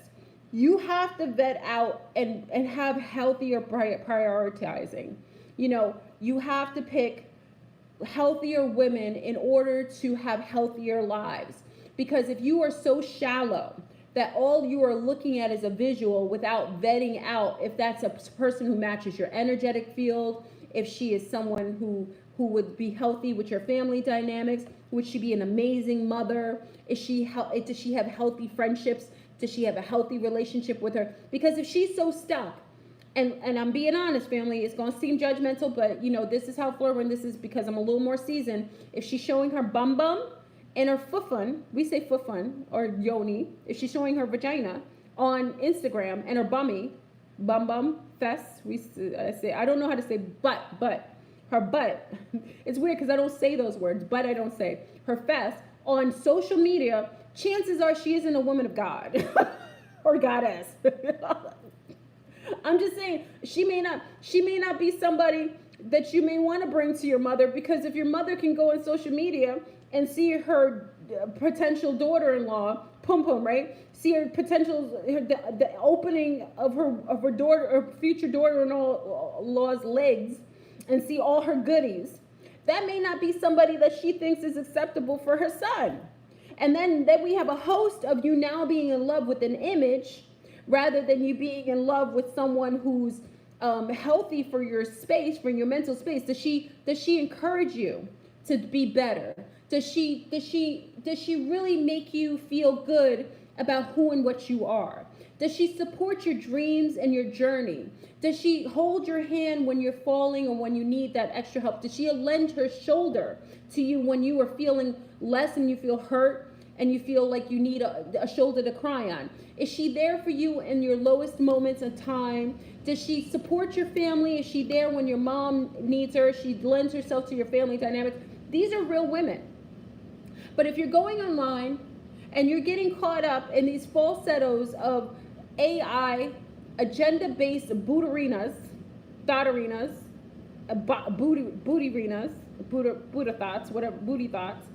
[SPEAKER 1] You have to vet out and have healthier prioritizing. You have to pick healthier women in order to have healthier lives. Because if you are so shallow that all you are looking at is a visual without vetting out if that's a person who matches your energetic field, if she is someone who would be healthy with your family dynamics, would she be an amazing mother? Does she have healthy friendships? Does she have a healthy relationship with her? Because if she's so stuck, and I'm being honest, family, it's going to seem judgmental, but this is how Fleur, and this is because I'm a little more seasoned. If she's showing her bum and her fufun, we say fufun or yoni, if she's showing her vagina on Instagram and her bum fess, I don't know how to say but her butt, it's weird because I don't say those words, but I don't say her fess on social media, chances are she isn't a woman of God or goddess. I'm just saying she may not be somebody that you may want to bring to your mother, because if your mother can go on social media and see her potential daughter-in-law, right? See her the opening of her daughter or future daughter-in-law's legs, and see all her goodies. That may not be somebody that she thinks is acceptable for her son. And then we have a host of you now being in love with an image rather than you being in love with someone who's healthy for your space, for your mental space. Does she encourage you to be better? Does she really make you feel good about who and what you are? Does she support your dreams and your journey? Does she hold your hand when you're falling or when you need that extra help? Does she lend her shoulder to you when you are feeling less and you feel hurt and you feel like you need a shoulder to cry on? Is she there for you in your lowest moments of time? Does she support your family? Is she there when your mom needs her? She lends herself to your family dynamics. These are real women. But if you're going online and you're getting caught up in these falsettos of AI, agenda-based booterinas, thoughtarinas, bootyrinas, Buddha thoughts, whatever, booty thoughts,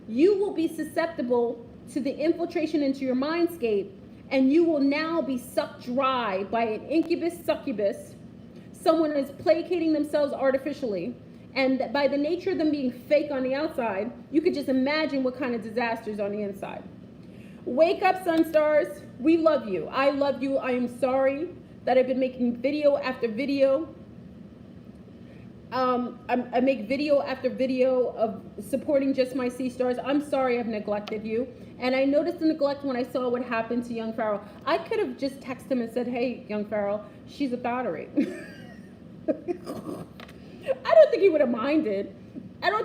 [SPEAKER 1] you will be susceptible to the infiltration into your mindscape, and you will now be sucked dry by an incubus succubus. Someone is placating themselves artificially, and by the nature of them being fake on the outside, you could just imagine what kind of disasters on the inside. Wake up, SunStars. We love you. I love you. I am sorry that I've been making video after video. I make video after video of supporting just my C-stars. I'm sorry I've neglected you. And I noticed the neglect when I saw what happened to young Farrell. I could have just texted him and said, hey, young Farrell, she's a thottery. I don't think he would have minded.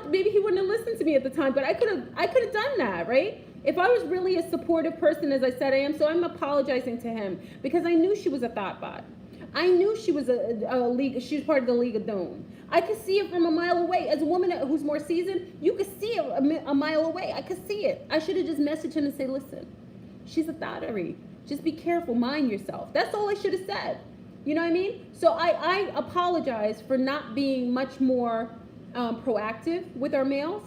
[SPEAKER 1] maybe he wouldn't have listened to me at the time, but I could have done that, right? If I was really a supportive person, as I said I am, so I'm apologizing to him because I knew she was a ThotBot. I knew she was she was part of the League of Doom. I could see it from a mile away. As a woman who's more seasoned, you could see it a mile away. I could see it. I should have just messaged him and say, listen, she's a thottery. Just be careful, mind yourself. That's all I should have said. You know what I mean? So I apologize for not being much more proactive with our males.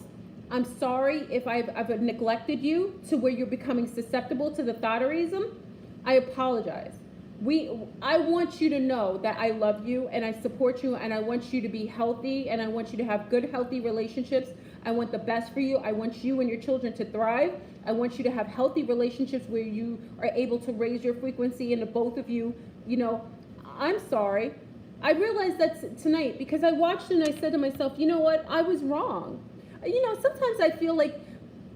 [SPEAKER 1] I'm sorry if I've neglected you to where you're becoming susceptible to the thotterism. I apologize. I want you to know that I love you and I support you and I want you to be healthy and I want you to have good, healthy relationships. I want the best for you. I want you and your children to thrive. I want you to have healthy relationships where you are able to raise your frequency and the both of you, you know, I'm sorry. I realized that tonight because I watched it and I said to myself, you know what? I was wrong. You know, sometimes I feel like,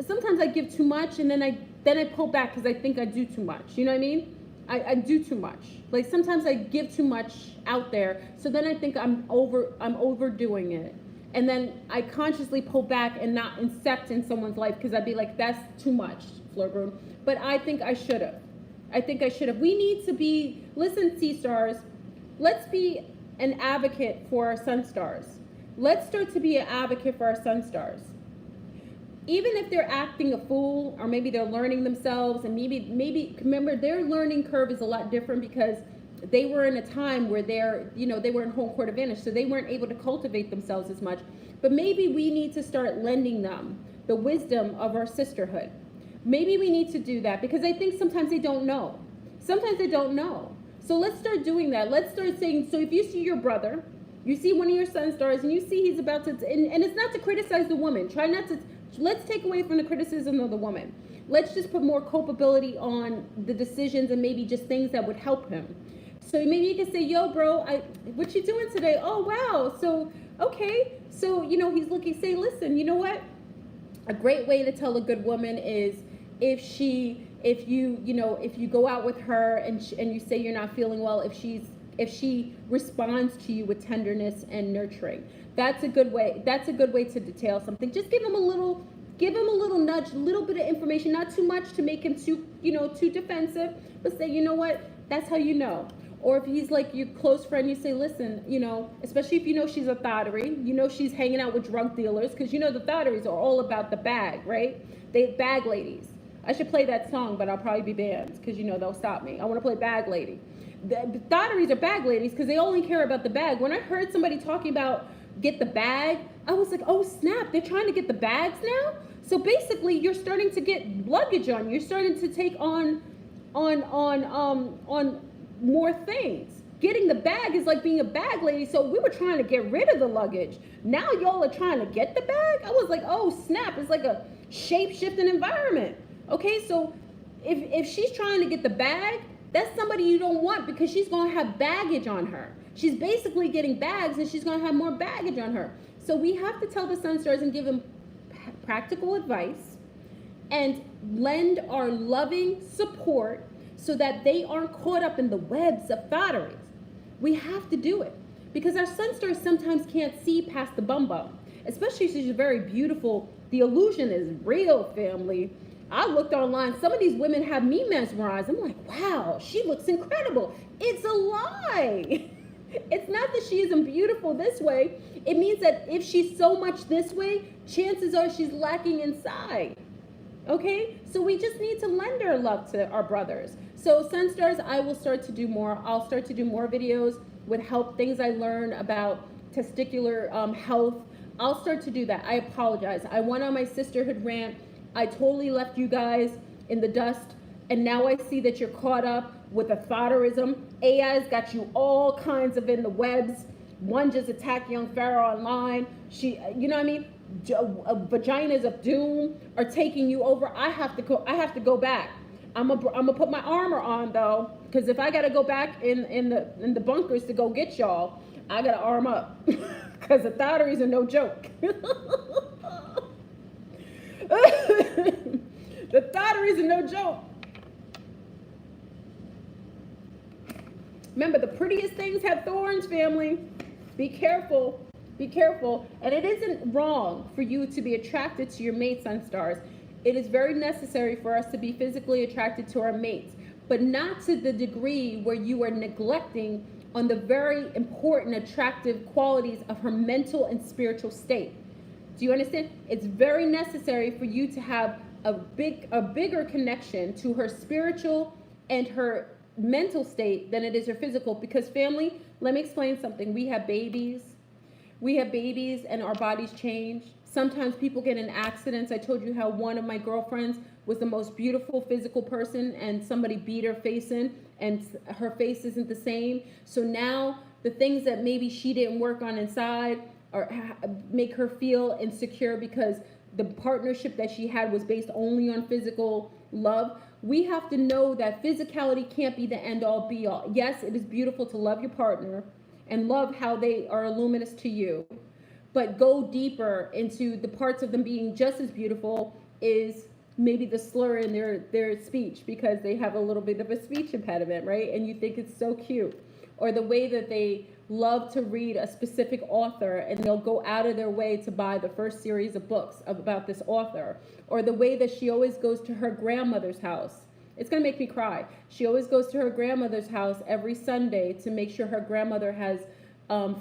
[SPEAKER 1] sometimes I give too much and then I pull back because I think I do too much. You know what I mean? I do too much. Like sometimes I give too much out there. So then I think I'm overdoing it. And then I consciously pull back and not incept in someone's life because I'd be like, that's too much, Fleur Broom. But I think I should have. We need to be, listen, SunStars, let's be an advocate for our SunStars. Let's start to be an advocate for our SunStars. Even if they're acting a fool or maybe they're learning themselves and maybe remember their learning curve is a lot different because they were in a time where they were in home court advantage, so they weren't able to cultivate themselves as much. But maybe we need to start lending them the wisdom of our sisterhood. Maybe we need to do that because I think sometimes they don't know. So let's start doing that. Let's start saying, so if you see your brother, you see one of your SunStars and you see he's about to, and it's not to criticize the woman. Try not to, let's take away from the criticism of the woman. Let's just put more culpability on the decisions and maybe just things that would help him. So maybe you can say, yo, bro, what you doing today? Oh, wow. So, okay. So, you know, he's looking, say, listen, you know what? A great way to tell a good woman is if you go out with her and you say you're not feeling well, if she responds to you with tenderness and nurturing. That's a good way to detail something. Just give him a little nudge, a little bit of information, not too much to make him too defensive, but say, you know what, that's how you know. Or if he's like your close friend, you say, listen, you know, especially if you know she's a thottery, you know she's hanging out with drug dealers, because you know the thotteries are all about the bag, right? They bag ladies. I should play that song, but I'll probably be banned because, you know, they'll stop me. I want to play Bag Lady. The thotteries are bag ladies because they only care about the bag. When I heard somebody talking about get the bag, I was like, oh snap, they're trying to get the bags now? So basically you're starting to get luggage on. You're starting to take on more things. Getting the bag is like being a bag lady. So we were trying to get rid of the luggage. Now y'all are trying to get the bag? I was like, oh snap, it's like a shape-shifting environment. Okay, so if she's trying to get the bag, that's somebody you don't want because she's going to have baggage on her. She's basically getting bags and she's going to have more baggage on her. So we have to tell the SunStars and give them practical advice and lend our loving support so that they aren't caught up in the webs of thotteries. We have to do it because our SunStars sometimes can't see past the bum, especially if she's very beautiful. The illusion is real, family. I looked online. Some of these women have me mesmerized. I'm like, wow, she looks incredible. It's a lie. It's not that she isn't beautiful this way. It means that if she's so much this way, chances are she's lacking inside. Okay? So we just need to lend our love to our brothers. So SunStars, I will start to do more. I'll start to do more videos with things I learn about testicular health. I'll start to do that. I apologize. I went on my sisterhood rant. I totally left you guys in the dust, and now I see that you're caught up with a thotterism. AI's got you all kinds of in the webs. One just attacked young Pharaoh online. She, you know what I mean? Vaginas of doom are taking you over. I have to go back. I'm gonna put my armor on though, because if I gotta go back in the bunkers to go get y'all, I gotta arm up, because the thotteries are no joke. The thotteries are no joke. Remember, the prettiest things have thorns, family. Be careful. Be careful. And it isn't wrong for you to be attracted to your mate, SunStars. It is very necessary for us to be physically attracted to our mates, but not to the degree where you are neglecting on the very important, attractive qualities of her mental and spiritual state. Do you understand? It's very necessary for you to have a bigger connection to her spiritual and her mental state than it is her physical. Because family, let me explain something. We have babies and our bodies change. Sometimes people get in accidents. I told you how one of my girlfriends was the most beautiful physical person and somebody beat her face in and her face isn't the same. So now the things that maybe she didn't work on inside or make her insecure because the partnership that she had was based only on physical love. We have to know that physicality can't be the end all be all. Yes, it is beautiful to love your partner and love how they are luminous to you, but go deeper into the parts of them being just as beautiful is maybe the slur in their speech because they have a little bit of a speech impediment, right? And you think it's so cute. Or the way that they love to read a specific author and they'll go out of their way to buy the first series of books about this author. Or the way that she always goes to her grandmother's house. It's going to make me cry. She always goes to her grandmother's house every Sunday to make sure her grandmother has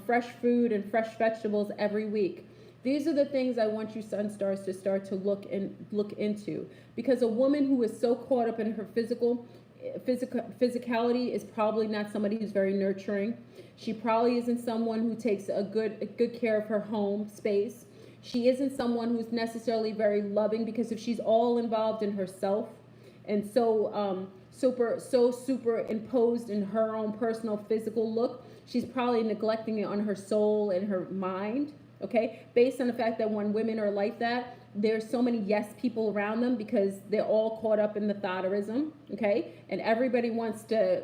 [SPEAKER 1] fresh food and fresh vegetables every week. These are the things I want you SunStars to start to look into, because a woman who is so caught up in her physicality is probably not somebody who's very nurturing. She probably isn't someone who takes a good care of her home space. She isn't someone who's necessarily very loving, because if she's all involved in herself and so superimposed in her own personal physical look, she's probably neglecting it on her soul and her mind. Okay, based on the fact that when women are like that, there's so many yes people around them because they're all caught up in the thoughtrism. Okay, and everybody wants to,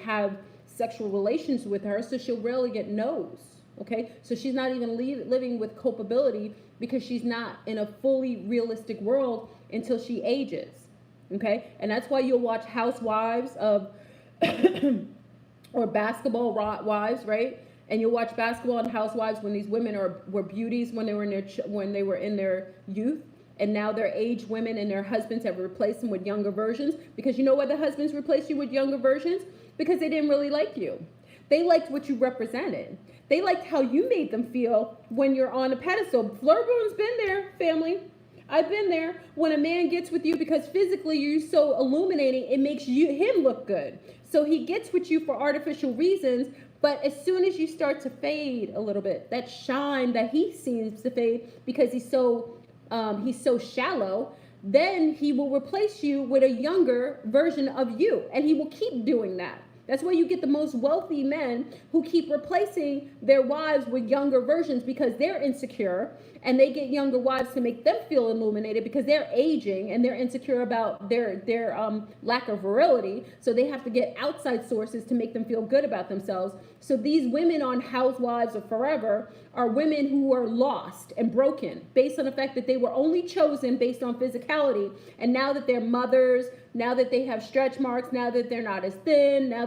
[SPEAKER 1] have sexual relations with her, so she'll rarely get no's. Okay, so she's not even living with culpability because she's not in a fully realistic world until she ages. Okay, and that's why you'll watch housewives of or basketball wives, right? And you'll watch basketball and housewives when these women were beauties when they were in their youth, and now they're aged women and their husbands have replaced them with younger versions. Because you know why the husbands replaced you with younger versions? Because they didn't really like you. They liked what you represented. They liked how you made them feel when you're on a pedestal. Flirtbone's been there, family. I've been there. When a man gets with you because physically you're so illuminating, it makes him look good. So he gets with you for artificial reasons, but as soon as you start to fade a little bit, that shine that he seems to fade because he's so shallow, then he will replace you with a younger version of you, and he will keep doing that. That's why you get the most wealthy men who keep replacing their wives with younger versions because they're insecure, and they get younger wives to make them feel illuminated because they're aging and they're insecure about their lack of virility. So they have to get outside sources to make them feel good about themselves. So these women on Housewives of Forever are women who are lost and broken based on the fact that they were only chosen based on physicality. And now that they're mothers, now that they have stretch marks, now that they're not as thin, now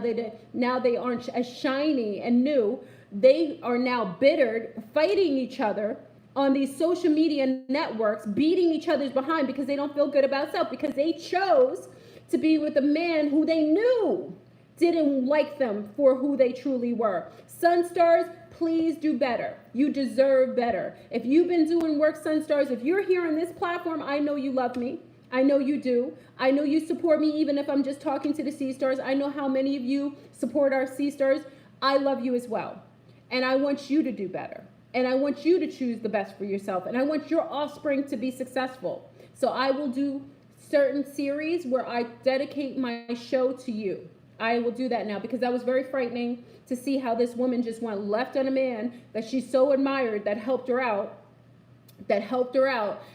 [SPEAKER 1] they aren't as shiny and new, they are now bittered, fighting each other on these social media networks, beating each other's behind because they don't feel good about self, because they chose to be with a man who they knew didn't like them for who they truly were. SunStars, please do better. You deserve better. If you've been doing work, SunStars, if you're here on this platform, I know you love me. I know you do. I know you support me even if I'm just talking to the C-Stars. I know how many of you support our C-Stars. I love you as well. And I want you to do better. And I want you to choose the best for yourself. And I want your offspring to be successful. So I will do certain series where I dedicate my show to you. I will do that now because that was very frightening to see how this woman just went left on a man that she so admired that helped her out.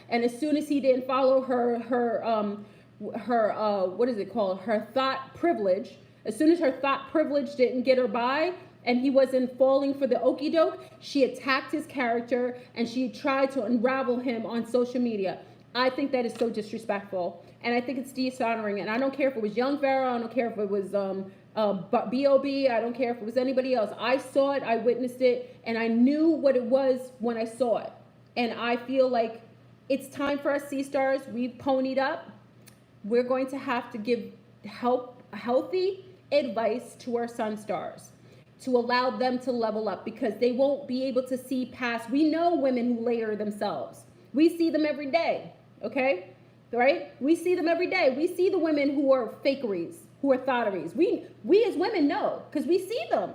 [SPEAKER 1] And as soon as he didn't follow her thought privilege, as soon as her thought privilege didn't get her by, and he wasn't falling for the okie doke, she attacked his character and she tried to unravel him on social media. I think that is so disrespectful, and I think it's dishonoring. And I don't care if it was young Pharaoh, I don't care if it was But B.O.B., I don't care if it was anybody else. I saw it, I witnessed it, and I knew what it was when I saw it. And I feel like it's time for us C-Stars. We've ponied up. We're going to have to give healthy advice to our SunStars to allow them to level up, because they won't be able to see past. We know women who layer themselves. We see them every day, okay? Right? We see them every day. We see the women who are fakeries, who are thotteries. We as women know, because we see them.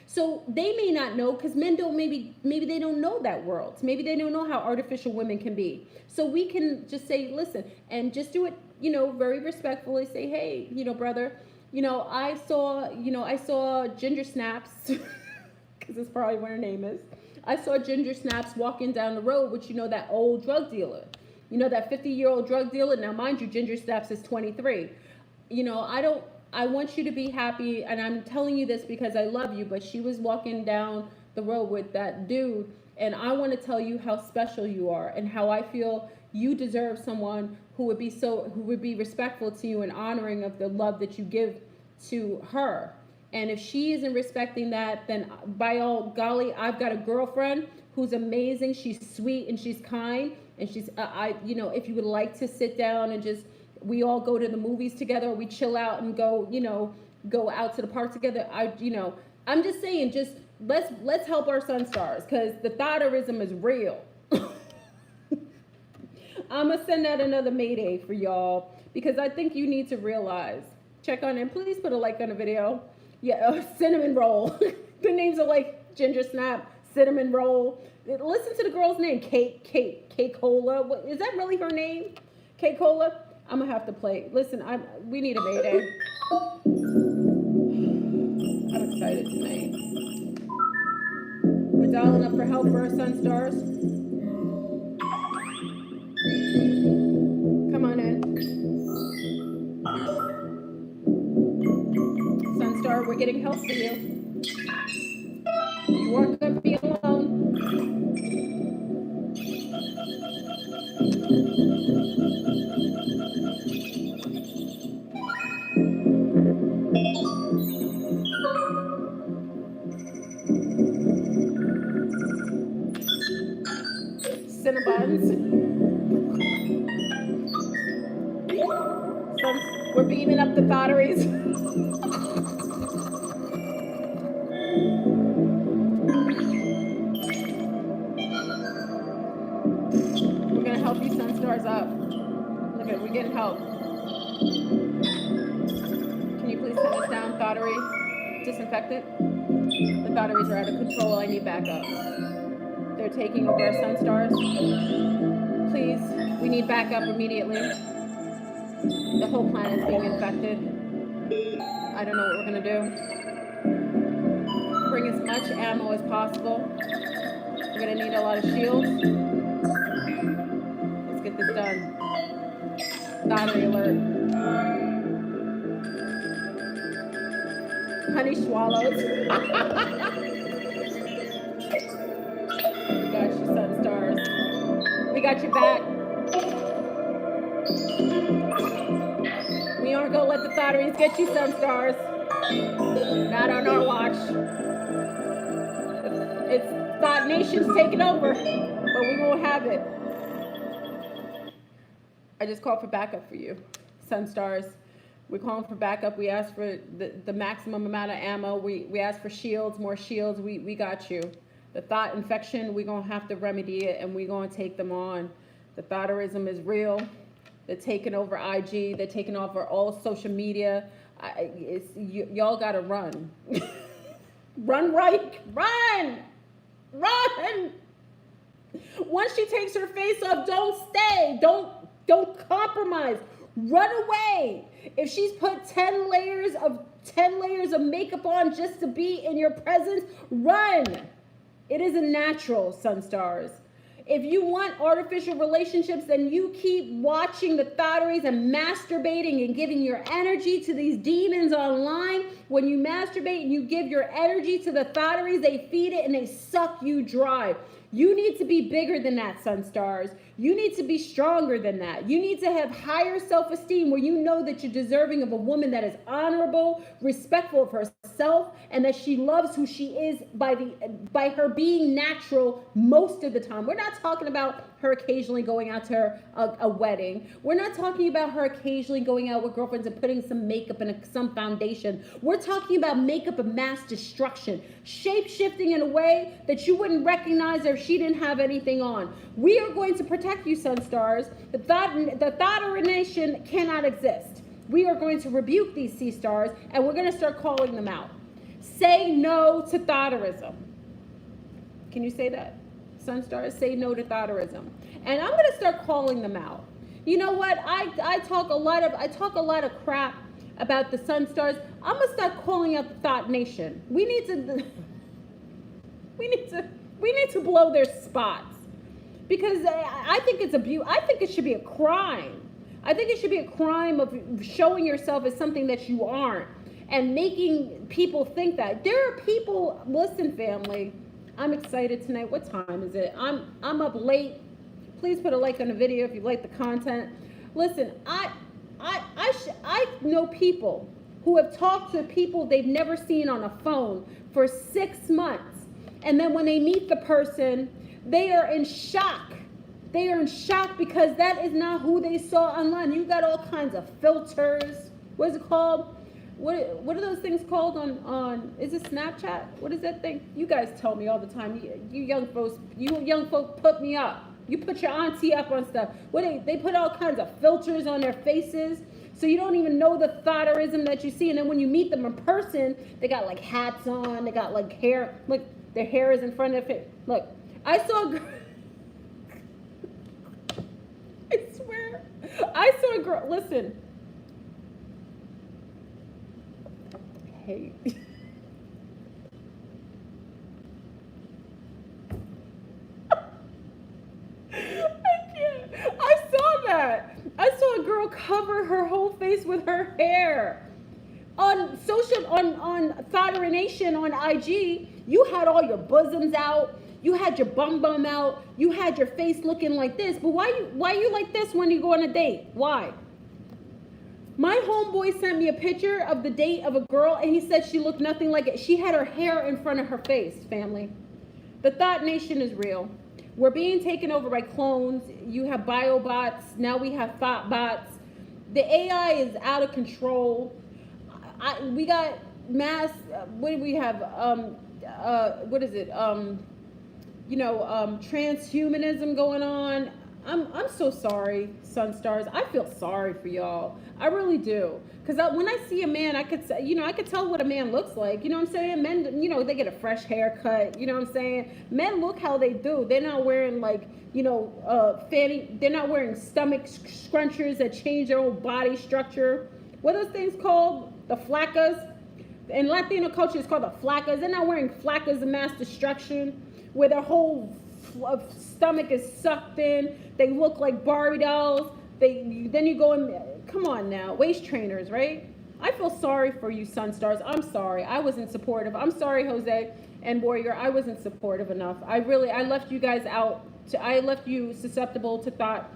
[SPEAKER 1] So they may not know, because men don't, maybe they don't know that world. Maybe they don't know how artificial women can be. So we can just say, listen, and just do it, very respectfully. Say, hey, brother, I saw Ginger Snaps, because that's probably what her name is. I saw Ginger Snaps walking down the road with, that old drug dealer. That 50-year-old drug dealer. Now, mind you, Ginger Snaps is 23. I want you to be happy, and I'm telling you this because I love you, but she was walking down the road with that dude, and I want to tell you how special you are and how I feel you deserve someone who would be respectful to you and honoring of the love that you give to her. And if she isn't respecting that, then by all golly, I've got a girlfriend who's amazing. She's sweet and she's kind, and she's if you would like to sit down and just, we all go to the movies together, or we chill out and go out to the park together. I'm just saying, just let's help our SunStars, because the thotterism is real. I'm gonna send out another Mayday for y'all, because I think you need to realize. Check on it. Please put a like on the video. Yeah, cinnamon roll. The names are like Ginger Snap, cinnamon roll. Listen to the girl's name, Kate Cola. What, is that really her name? Kate Cola. I'm gonna have to play. Listen, we need a Mayday. I'm excited tonight. We're dialing up for help for our SunStars. Come on in. SunStar, we're getting help for you. You aren't gonna be alone. Cinnabons. We're beaming up the batteries. We're gonna help you SunStars up. Look at, we're getting help. Can you please send us down, thottery? Disinfectant? The batteries are out of control. I need backup. They're taking over our SunStars. Please, we need backup immediately. The whole planet's being infected. I don't know what we're gonna do. Bring as much ammo as possible. We're gonna need a lot of shields. Let's get this done. Battery alert. Honey swallows. We got you, SunStars. We got your back. We aren't gonna let the thotteries get you, SunStars. Not on our watch. It's Thought Nation's taking over, but we won't have it. I just called for backup for you, SunStars. We're calling for backup. We asked for the maximum amount of ammo. We asked for shields, more shields. We got you. The thought infection, we're gonna have to remedy it, and we're gonna take them on. The thotterism is real. They're taking over IG. They're taking over all social media. Y'all gotta run. Run, right? Run! Run! Once she takes her face off, don't stay. Don't compromise. Run away. If she's put 10 layers of makeup on just to be in your presence, run. It isn't natural, SunStars. If you want artificial relationships, then you keep watching the thotteries and masturbating and giving your energy to these demons online. When you masturbate and you give your energy to the thotteries, they feed it and they suck you dry. You need to be bigger than that, SunStars. You need to be stronger than that. You need to have higher self-esteem where you know that you're deserving of a woman that is honorable, respectful of herself, and that she loves who she is by her being natural most of the time. We're not talking about her occasionally going out to a wedding. We're not talking about her occasionally going out with girlfriends and putting some makeup and some foundation. We're talking about makeup of mass destruction, shape-shifting in a way that you wouldn't recognize if she didn't have anything on. We are going to protect you, SunStars. The Thotteration cannot exist. We are going to rebuke these sea stars, and we're going to start calling them out. Say no to Thotterism. Can you say that? SunStars, say no to Thotterism. And I'm going to start calling them out. You know what? I talk a lot of crap about the SunStars. I'm going to start calling out the Thought Nation. We need to blow their spots. Because I think it's abuse. I think it should be a crime. I think it should be a crime of showing yourself as something that you aren't and making people think that. There are people, listen, family, I'm excited tonight. What time is it? I'm up late. Please put a like on the video if you like the content. Listen, I know people who have talked to people they've never seen on a phone for 6 months. And then when they meet the person, they are in shock. They are in shock because that is not who they saw online. You got all kinds of filters. What is it called? What are those things called on is it Snapchat? What is that thing? You guys tell me all the time. You young folks put me up. You put your auntie up on stuff. They put all kinds of filters on their faces. So you don't even know the Thotterism that you see. And then when you meet them in person, they got like hats on. They got like hair. Look, their hair is in front of it. Look, I saw a girl. I swear. I saw a girl. Listen. Hey. I saw a girl cover her whole face with her hair. On Thotteration on IG, you had all your bosoms out, you had your bum out, you had your face looking like this. But why you like this when you go on a date? Why? My homeboy sent me a picture of the date of a girl, and he said she looked nothing like it. She had her hair in front of her face, family. The Thought Nation is real. We're being taken over by clones. You have biobots. Now we have ThotBots. The AI is out of control. We got mass. What do we have? What is it? Transhumanism going on. I'm so sorry, SunStars. I feel sorry for y'all. I really do. Because when I see a man, I could tell what a man looks like. You know what I'm saying? Men, they get a fresh haircut. You know what I'm saying? Men look how they do. They're not wearing fanny. They're not wearing stomach scrunchers that change their whole body structure. What are those things called? The flacas. In Latino culture, it's called the flacas. They're not wearing flacas of mass destruction, where their whole stomach is sucked in. They look like Barbie dolls. Then you go and come on now, waist trainers, right? I feel sorry for you, SunStars. I'm sorry. I wasn't supportive. I'm sorry, Jose and Warrior. I wasn't supportive enough. I left you guys out. I left you susceptible to thought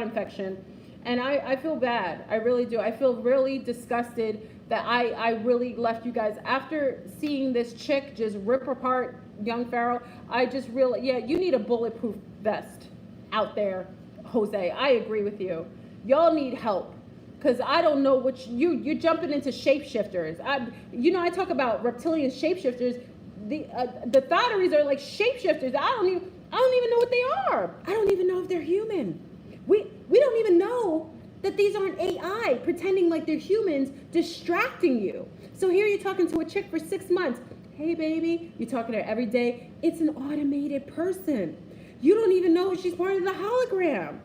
[SPEAKER 1] infection, and I feel bad. I really do. I feel really disgusted that I really left you guys after seeing this chick just rip apart young Pharaoh. I just really, you need a bulletproof vest out there, Jose. I agree with you. Y'all need help, because I don't know what you're jumping into shapeshifters. I talk about reptilian shapeshifters. The Thotteries are like shapeshifters. I don't even know what they are. I don't even know if they're human. We don't even know that these aren't AI pretending like they're humans distracting you. So here you're talking to a chick for 6 months. Hey baby, you're talking to her every day. It's an automated person. You don't even know if she's part of the hologram.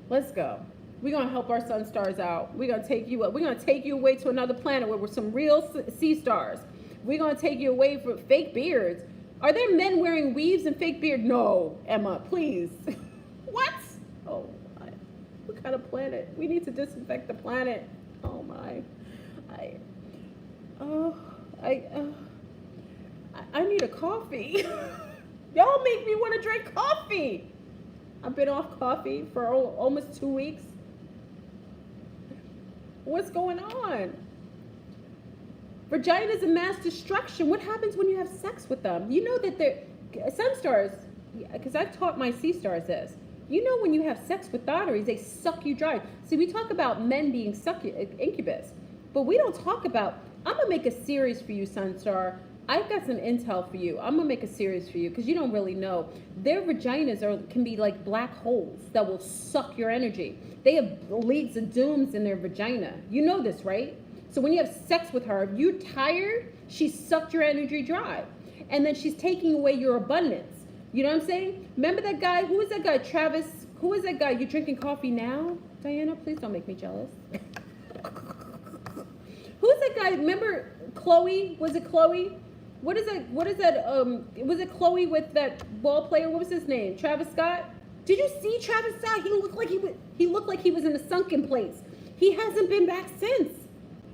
[SPEAKER 1] Let's go. We're gonna help our SunStars out. We're gonna take you away to another planet where we're some real sea stars. We're gonna take you away from fake beards. Are there men wearing weaves and fake beard? No, Emma, please. What? Oh my. What kind of planet? We need to disinfect the planet. Oh my. I need a coffee. Y'all make me want to drink coffee. I've been off coffee for almost 2 weeks. What's going on? Vaginas of mass destruction. What happens when you have sex with them? You know that they're SunStars, because I've taught my C-stars this. You know when you have sex with thotteries, they suck you dry. See, we talk about men being incubus, but we don't talk about, I'm going to make a series for you, SunStar. I've got some intel for you. I'm going to make a series for you because you don't really know. Their vaginas can be like black holes that will suck your energy. They have leagues of dooms in their vagina. You know this, right? So when you have sex with her, if you're tired, she sucked your energy dry. And then she's taking away your abundance. You know what I'm saying? Remember that guy? Who is that guy? Travis? Who is that guy? You drinking coffee now? Diana, please don't make me jealous. Who's that guy? Remember Chloe? Was it Chloe? What is that? Was it Chloe with that ball player? What was his name? Travis Scott? Did you see Travis Scott? He looked like he was in a sunken place. He hasn't been back since.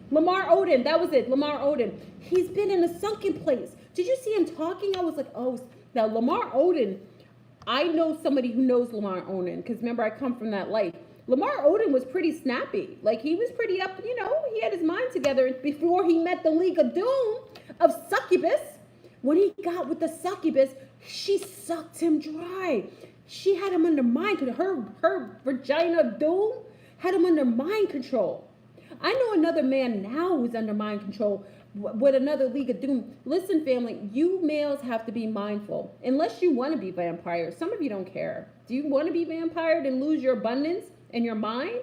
[SPEAKER 1] Lamar Odom, that was it. Lamar Odom. He's been in a sunken place. Did you see him talking? I was like, oh, now Lamar Odom. I know somebody who knows Lamar Odom because remember I come from that life. Lamar Odom was pretty snappy. Like he was pretty up, you know, he had his mind together before he met the League of Doom of succubus. When he got with the succubus, she sucked him dry. She had him under mind control. Her vagina of doom had him under mind control. I know another man now who's under mind control with another League of Doom. Listen, family, you males have to be mindful. Unless you want to be vampires. Some of you don't care. Do you want to be vampired and lose your abundance and your mind?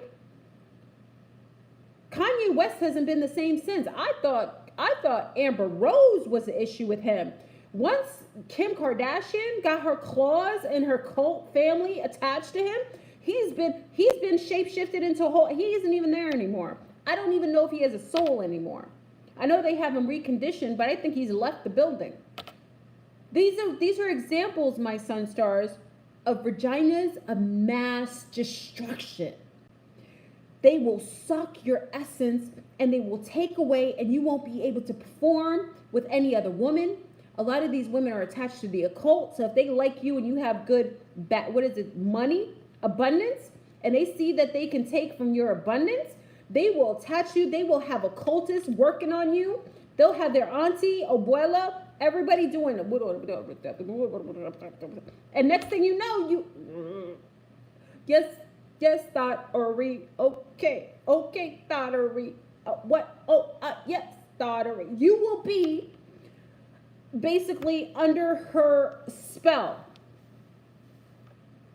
[SPEAKER 1] Kanye West hasn't been the same since. I thought Amber Rose was the issue with him. Once Kim Kardashian got her claws and her cult family attached to him, he's been shapeshifted into a whole, he isn't even there anymore. I don't even know if he has a soul anymore. I know they have him reconditioned, but I think he's left the building. These are examples, my SunStars, of vaginas of mass destruction. They will suck your essence and they will take away, and you won't be able to perform with any other woman. A lot of these women are attached to the occult, so if they like you and you have good, money, abundance, and they see that they can take from your abundance, they will attach you. They will have occultists working on you. They'll have their auntie, abuela, everybody doing it. And next thing you know, you, yes, thottery. Okay, thottery. What? Yes, thottery. You will be basically under her spell.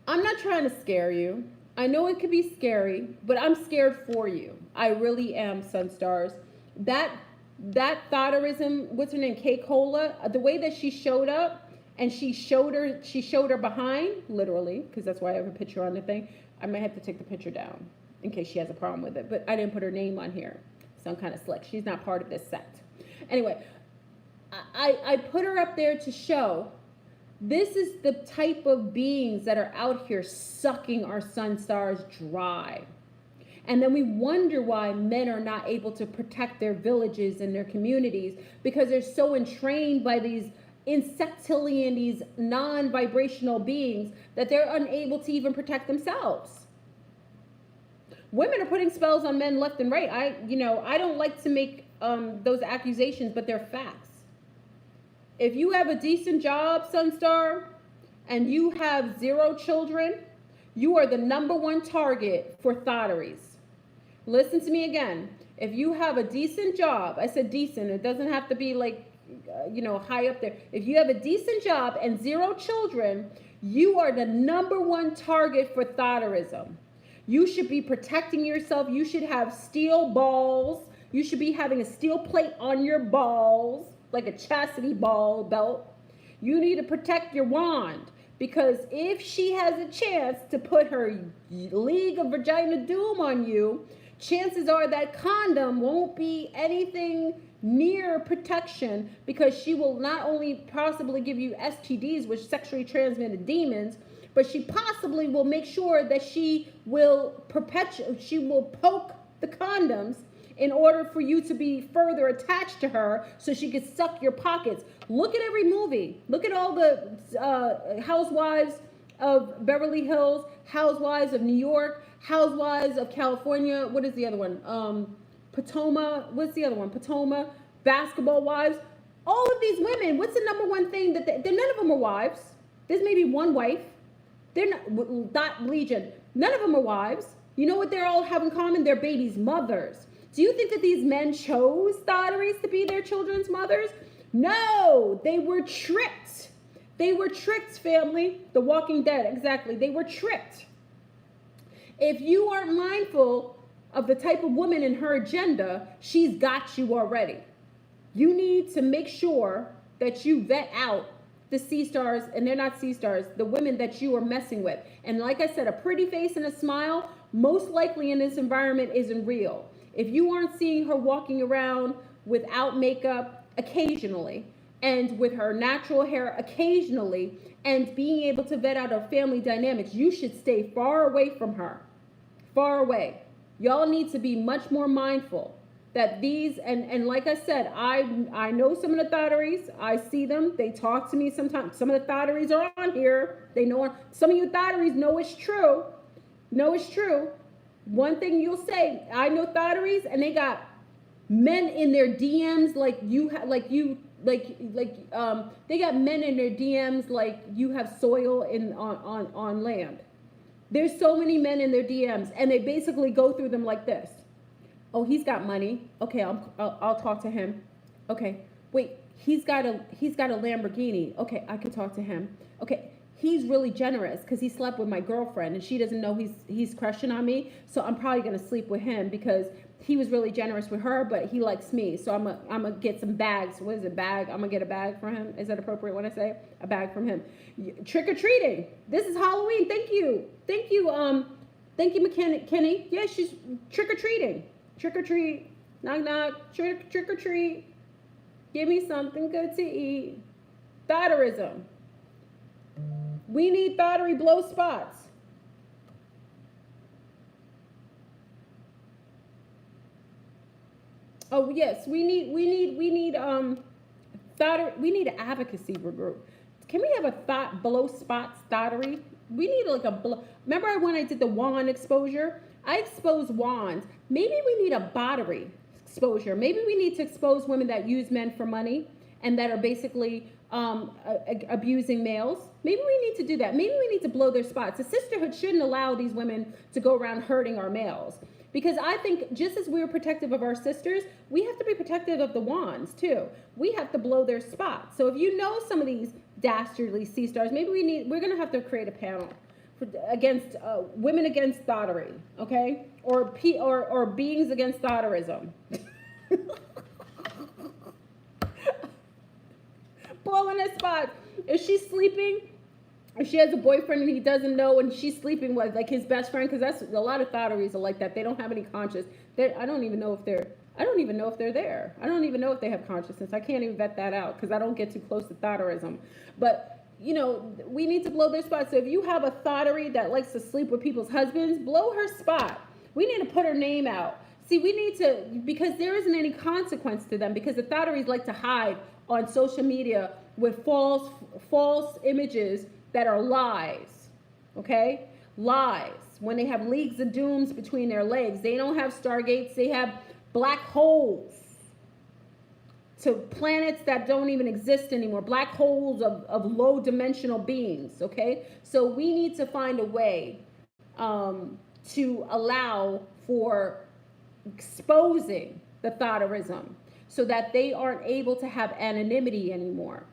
[SPEAKER 1] I'm not trying to scare you. I know it could be scary, but I'm scared for you. I really am, SunStars. That thotterism, what's her name, K-Cola, the way that she showed up and she showed her behind, literally, because that's why I have a picture on the thing. I might have to take the picture down in case she has a problem with it, but I didn't put her name on here. So I'm kind of slick. She's not part of this set. Anyway, I put her up there to show this is the type of beings that are out here sucking our SunStars dry. And then we wonder why men are not able to protect their villages and their communities because they're so entrained by these insectilian, these non-vibrational beings that they're unable to even protect themselves. Women are putting spells on men left and right. I don't like to make those accusations, but they're facts. If you have a decent job, SunStar, and you have 0 children, you are the #1 target for thotteries. Listen to me again. If you have a decent job, I said decent, it doesn't have to be like, high up there. If you have a decent job and 0 children, you are the #1 target for thotterism. You should be protecting yourself. You should have steel balls. You should be having a steel plate on your balls, like a chastity ball belt. You need to protect your wand because if she has a chance to put her League of Vagina Doom on you, chances are that condom won't be anything near protection because she will not only possibly give you STDs, which sexually transmitted demons, but she possibly will make sure that she will poke the condoms in order for you to be further attached to her so she could suck your pockets. Look at every movie. Look at all the housewives of Beverly Hills, housewives of New York, housewives of California. What is the other one? Potomac. What's the other one? Potomac. Basketball wives. All of these women, what's the number one thing that none of them are wives. There's maybe one wife. They're not Legion. None of them are wives. You know what they all have in common? They're babies' mothers. Do you think that these men chose thotteries to be their children's mothers? No, they were tricked. They were tricked, family. The Walking Dead, exactly. They were tricked. If you aren't mindful of the type of woman and her agenda, she's got you already. You need to make sure that you vet out the C-stars, and they're not C-stars, the women that you are messing with. And like I said, a pretty face and a smile, most likely in this environment isn't real. If you aren't seeing her walking around without makeup occasionally, and with her natural hair occasionally, and being able to vet out her family dynamics, you should stay far away from her. Far away. Y'all need to be much more mindful that these, and like I said, I know some of the thotteries. I see them. They talk to me sometimes. Some of the thotteries are on here. They know. Some of you thotteries know it's true. Know it's true. One thing you'll say, I know thotteries, and they got men in their DMs they got men in their DMs like you have soil on land. There's so many men in their DMs, and they basically go through them like this. Oh, he's got money. Okay, I'll talk to him. Okay, wait, he's got a Lamborghini. Okay, I can talk to him. Okay, he's really generous because he slept with my girlfriend, and she doesn't know he's crushing on me. So I'm probably gonna sleep with him because he was really generous with her, but he likes me. So I'm gonna get some bags. What is it? Bag? I'm gonna get a bag for him. Is that appropriate when I say a bag from him? Trick or treating. This is Halloween. Thank you, McKinney. Yeah, she's trick or treating. Trick or treat, knock knock, trick or treat. Give me something good to eat. Thotterism. We need thottery blow spots. Oh yes, we need thottery. We need an advocacy group. Can we have a thought blow spots thottery? We need like a blow. Remember when I did the wand exposure? I expose wands. Maybe we need a bottery exposure. Maybe we need to expose women that use men for money and that are basically abusing males. Maybe we need to do that. Maybe we need to blow their spots. The sisterhood shouldn't allow these women to go around hurting our males. Because I think just as we're protective of our sisters, we have to be protective of the wands too. We have to blow their spots. So if you know some of these dastardly C-stars, maybe we're gonna have to create a panel against women against thottery, okay? Or beings against thotterism. Blowing a spot. If she's sleeping, if she has a boyfriend and he doesn't know, and she's sleeping with like his best friend, because that's a lot of thotteries are like that. They don't have any conscience. I don't even know if they're there. I don't even know if they have consciousness. I can't even vet that out because I don't get too close to thotterism. But you know, we need to blow their spot. So if you have a thottery that likes to sleep with people's husbands, blow her spot. We need to put her name out. See, we need to, because there isn't any consequence to them, because the thotteries like to hide on social media with false images that are lies, okay? Lies. When they have leagues of dooms between their legs, they don't have stargates, they have black holes to planets that don't even exist anymore, black holes of low dimensional beings, okay? So we need to find a way to allow for exposing the thotterism so that they aren't able to have anonymity anymore,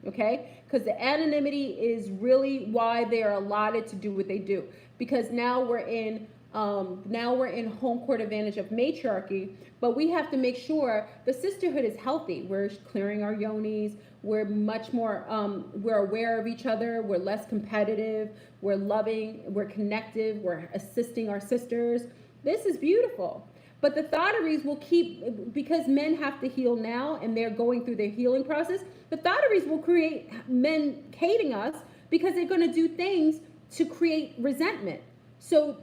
[SPEAKER 1] okay? Because the anonymity is really why they are allotted to do what they do. Because now we're in home court advantage of matriarchy, but we have to make sure the sisterhood is healthy. We're clearing our yonis. We're much more, we're aware of each other. We're less competitive. We're loving. We're connective. We're assisting our sisters. This is beautiful. But the thotteries will keep, because men have to heal now and they're going through their healing process, the thotteries will create men hating us because they're going to do things to create resentment. So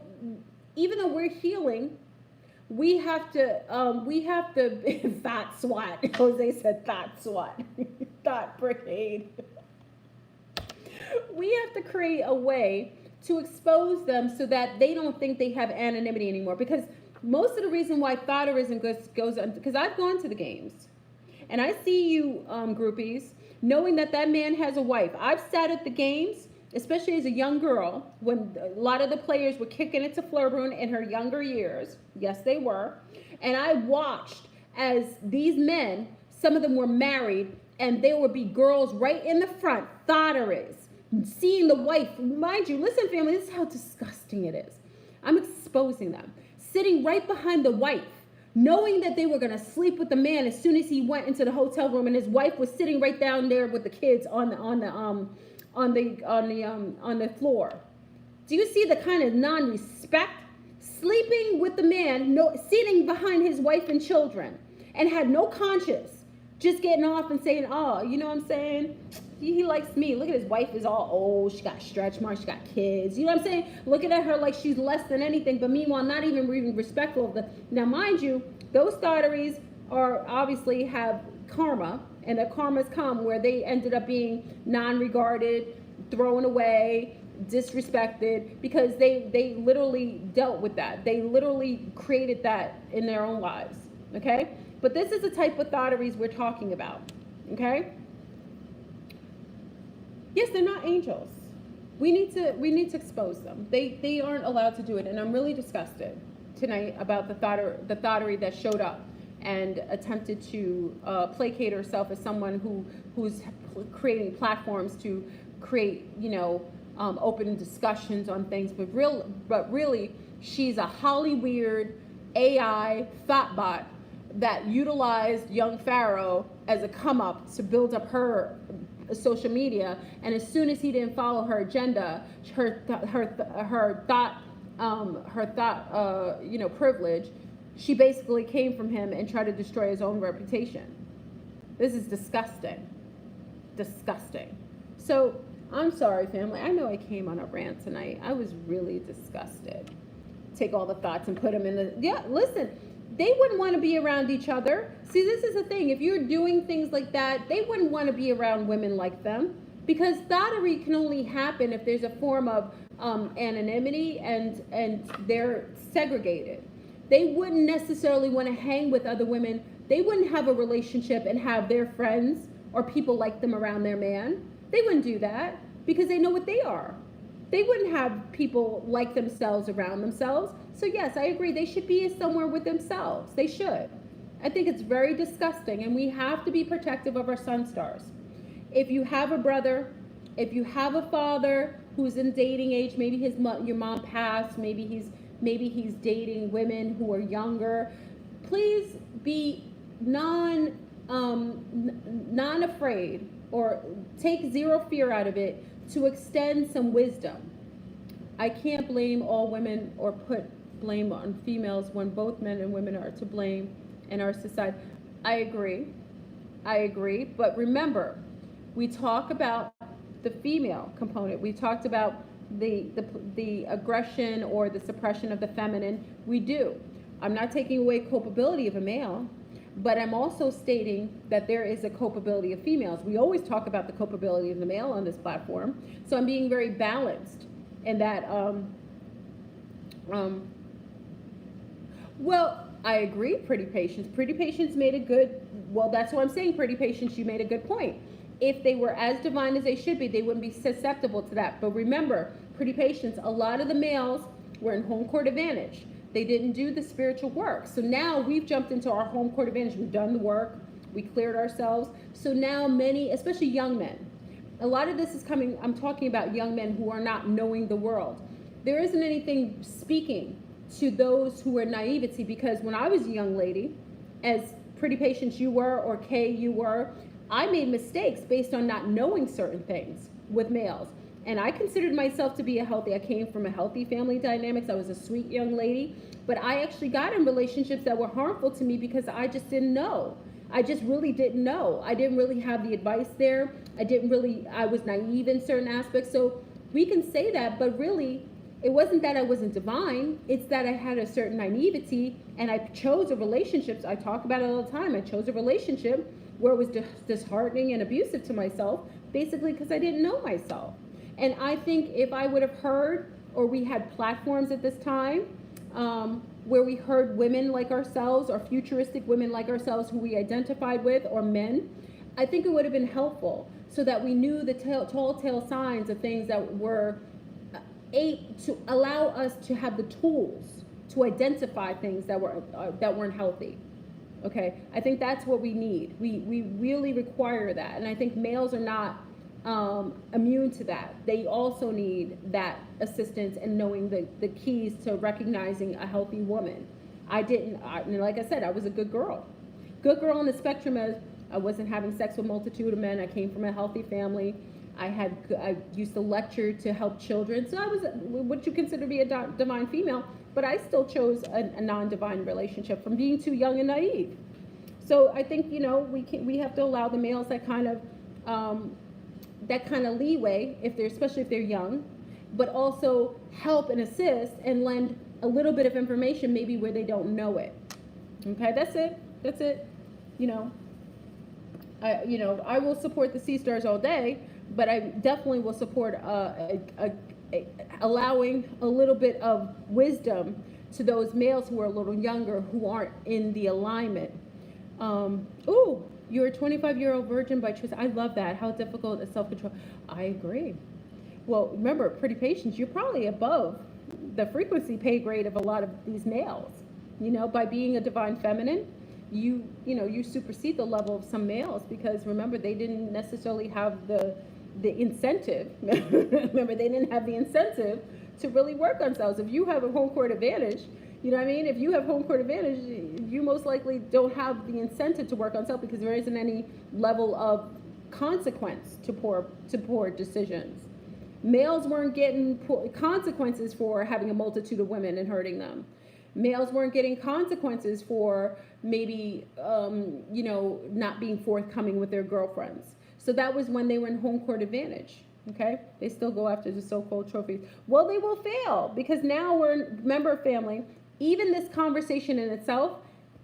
[SPEAKER 1] even though we're healing, we have to thought SWAT. Jose said thought SWAT. Thought brigade. We have to create a way to expose them so that they don't think they have anonymity anymore. Because most of the reason why thotterism goes on, because I've gone to the games and I see you groupies knowing that that man has a wife. I've sat at the games, especially as a young girl, when a lot of the players were kicking it to Fleurbrun in her younger years. Yes, they were. And I watched as these men, some of them were married, and there would be girls right in the front, thotteries, seeing the wife. Mind you, listen, family, this is how disgusting it is. I'm exposing them. Sitting right behind the wife, knowing that they were going to sleep with the man as soon as he went into the hotel room, and his wife was sitting right down there with the kids on the floor. Do you see the kind of non-respect? Sleeping with the man, sitting behind his wife and children, and had no conscience, just getting off and saying, oh, you know what I'm saying? He likes me. Look at his wife is all old. She got stretch marks. She got kids. You know what I'm saying? Looking at her like she's less than anything, but meanwhile, not even respectful of the. Now, mind you, those thotteries are obviously have karma, and the karmas come where they ended up being non-regarded, thrown away, disrespected, because they literally dealt with that. They literally created that in their own lives. Okay? But this is the type of thotteries we're talking about. Okay? Yes, they're not angels. We need to expose them. They aren't allowed to do it, and I'm really disgusted tonight about the thottery that showed up and attempted to placate herself as someone who's creating platforms to create, open discussions on things. But really, she's a HollyWeird AI ThotBot that utilized young Pharaoh as a come up to build up her social media, and as soon as he didn't follow her agenda, her thought privilege, she basically came from him and tried to destroy his own reputation. This is disgusting. Disgusting. So I'm sorry, family. I know I came on a rant tonight. I was really disgusted. Take all the thoughts and put them in the listen. They wouldn't want to be around each other. See, this is the thing. If you're doing things like that, they wouldn't want to be around women like them, because thottery can only happen if there's a form of anonymity and they're segregated. They wouldn't necessarily want to hang with other women. They wouldn't have a relationship and have their friends or people like them around their man. They wouldn't do that because they know what they are. They wouldn't have people like themselves around themselves. So yes, I agree. They should be somewhere with themselves. They should. I think it's very disgusting, and we have to be protective of our SunStars. If you have a brother, if you have a father who's in dating age, maybe your mom passed, maybe he's dating women who are younger, please be non-afraid, or take zero fear out of it to extend some wisdom. I can't blame all women or put blame on females when both men and women are to blame in our society. I agree, but remember, we talk about the female component. We talked about the aggression or the suppression of the feminine. We do. I'm not taking away culpability of a male, but I'm also stating that there is a culpability of females. We always talk about the culpability of the male on this platform, so I'm being very balanced in that. Well, I agree, Pretty Patience. Pretty Patience made a good, well, that's what I'm saying, Pretty Patience, you made a good point. If they were as divine as they should be, they wouldn't be susceptible to that. But remember, Pretty Patience, a lot of the males were in home court advantage. They didn't do the spiritual work. So now we've jumped into our home court advantage. We've done the work. We cleared ourselves. So now many, especially young men, a lot of this is coming, I'm talking about young men who are not knowing the world. There isn't anything speaking to those who are naivety, because when I was a young lady, as Pretty Patience you were, or Kay you were, I made mistakes based on not knowing certain things with males. And I considered myself to be I came from a healthy family dynamics. I was a sweet young lady, but I actually got in relationships that were harmful to me because I just didn't know. I just really didn't know. I didn't really have the advice there. I was naive in certain aspects. So we can say that, but really, It wasn't that I wasn't divine, it's that I had a certain naivety, and I chose a relationship. I talk about it all the time. I chose a relationship where it was disheartening and abusive to myself, basically because I didn't know myself. And I think if I would have heard, or we had platforms at this time where we heard women like ourselves, or futuristic women like ourselves who we identified with, or men, I think it would have been helpful, so that we knew the tall tale signs of things that were to allow us to have the tools to identify things that weren't healthy. Okay, I think that's what we need. We really require that, and I think males are not immune to that. They also need that assistance and knowing the keys to recognizing a healthy woman. Like I said, I was a good girl on the spectrum of I wasn't having sex with a multitude of men. I came from a healthy family. I used to lecture to help children, so I was what you consider to be a divine female, but I still chose a non-divine relationship from being too young and naive. So I think we have to allow the males that kind of leeway, especially if they're young, but also help and assist and lend a little bit of information maybe where they don't know it. Okay, that's it. I will support the SunStars all day, but I definitely will support allowing a little bit of wisdom to those males who are a little younger, who aren't in the alignment. You're a 25-year-old virgin by choice. I love that. How difficult is self-control? I agree. Well, remember, pretty patience, you're probably above the frequency pay grade of a lot of these males. By being a divine feminine, you supersede the level of some males, because remember, they didn't necessarily have the incentive. Remember, they didn't have the incentive to really work on themselves. If you have a home court advantage, if you have home court advantage, you most likely don't have the incentive to work on self, because there isn't any level of consequence to poor decisions. Males weren't getting consequences for having a multitude of women and hurting them. Males weren't getting consequences for maybe, not being forthcoming with their girlfriends. So that was when they were in home court advantage. Okay, they still go after the so-called trophies. Well, they will fail, because now we're a member family. Even this conversation in itself,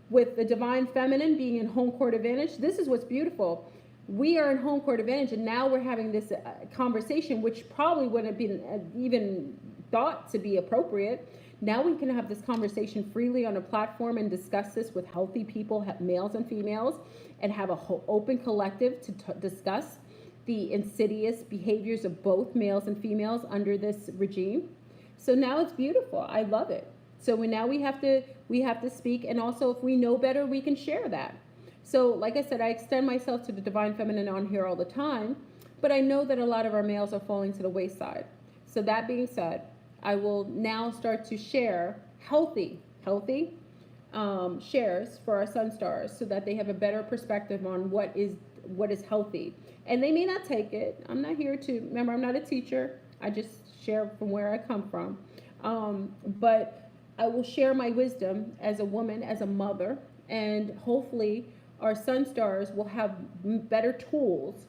[SPEAKER 1] with the divine feminine being in home court advantage, this is what's beautiful. We are in home court advantage, and now we're having this conversation, which probably wouldn't have been even thought to be appropriate. Now we can have this conversation freely on a platform and discuss this with healthy people, males and females, and have a whole open collective to discuss the insidious behaviors of both males and females under this regime. So now it's beautiful. I love it. So now we have to speak, and also if we know better, we can share that. So like I said, I extend myself to the divine feminine on here all the time, but I know that a lot of our males are falling to the wayside. So that being said, I will now start to share healthy shares for our SunStars, so that they have a better perspective on what is healthy. And they may not take it. I'm not here to, remember, I'm not a teacher. I just share from where I come from. But I will share my wisdom as a woman, as a mother, and hopefully our SunStars will have better tools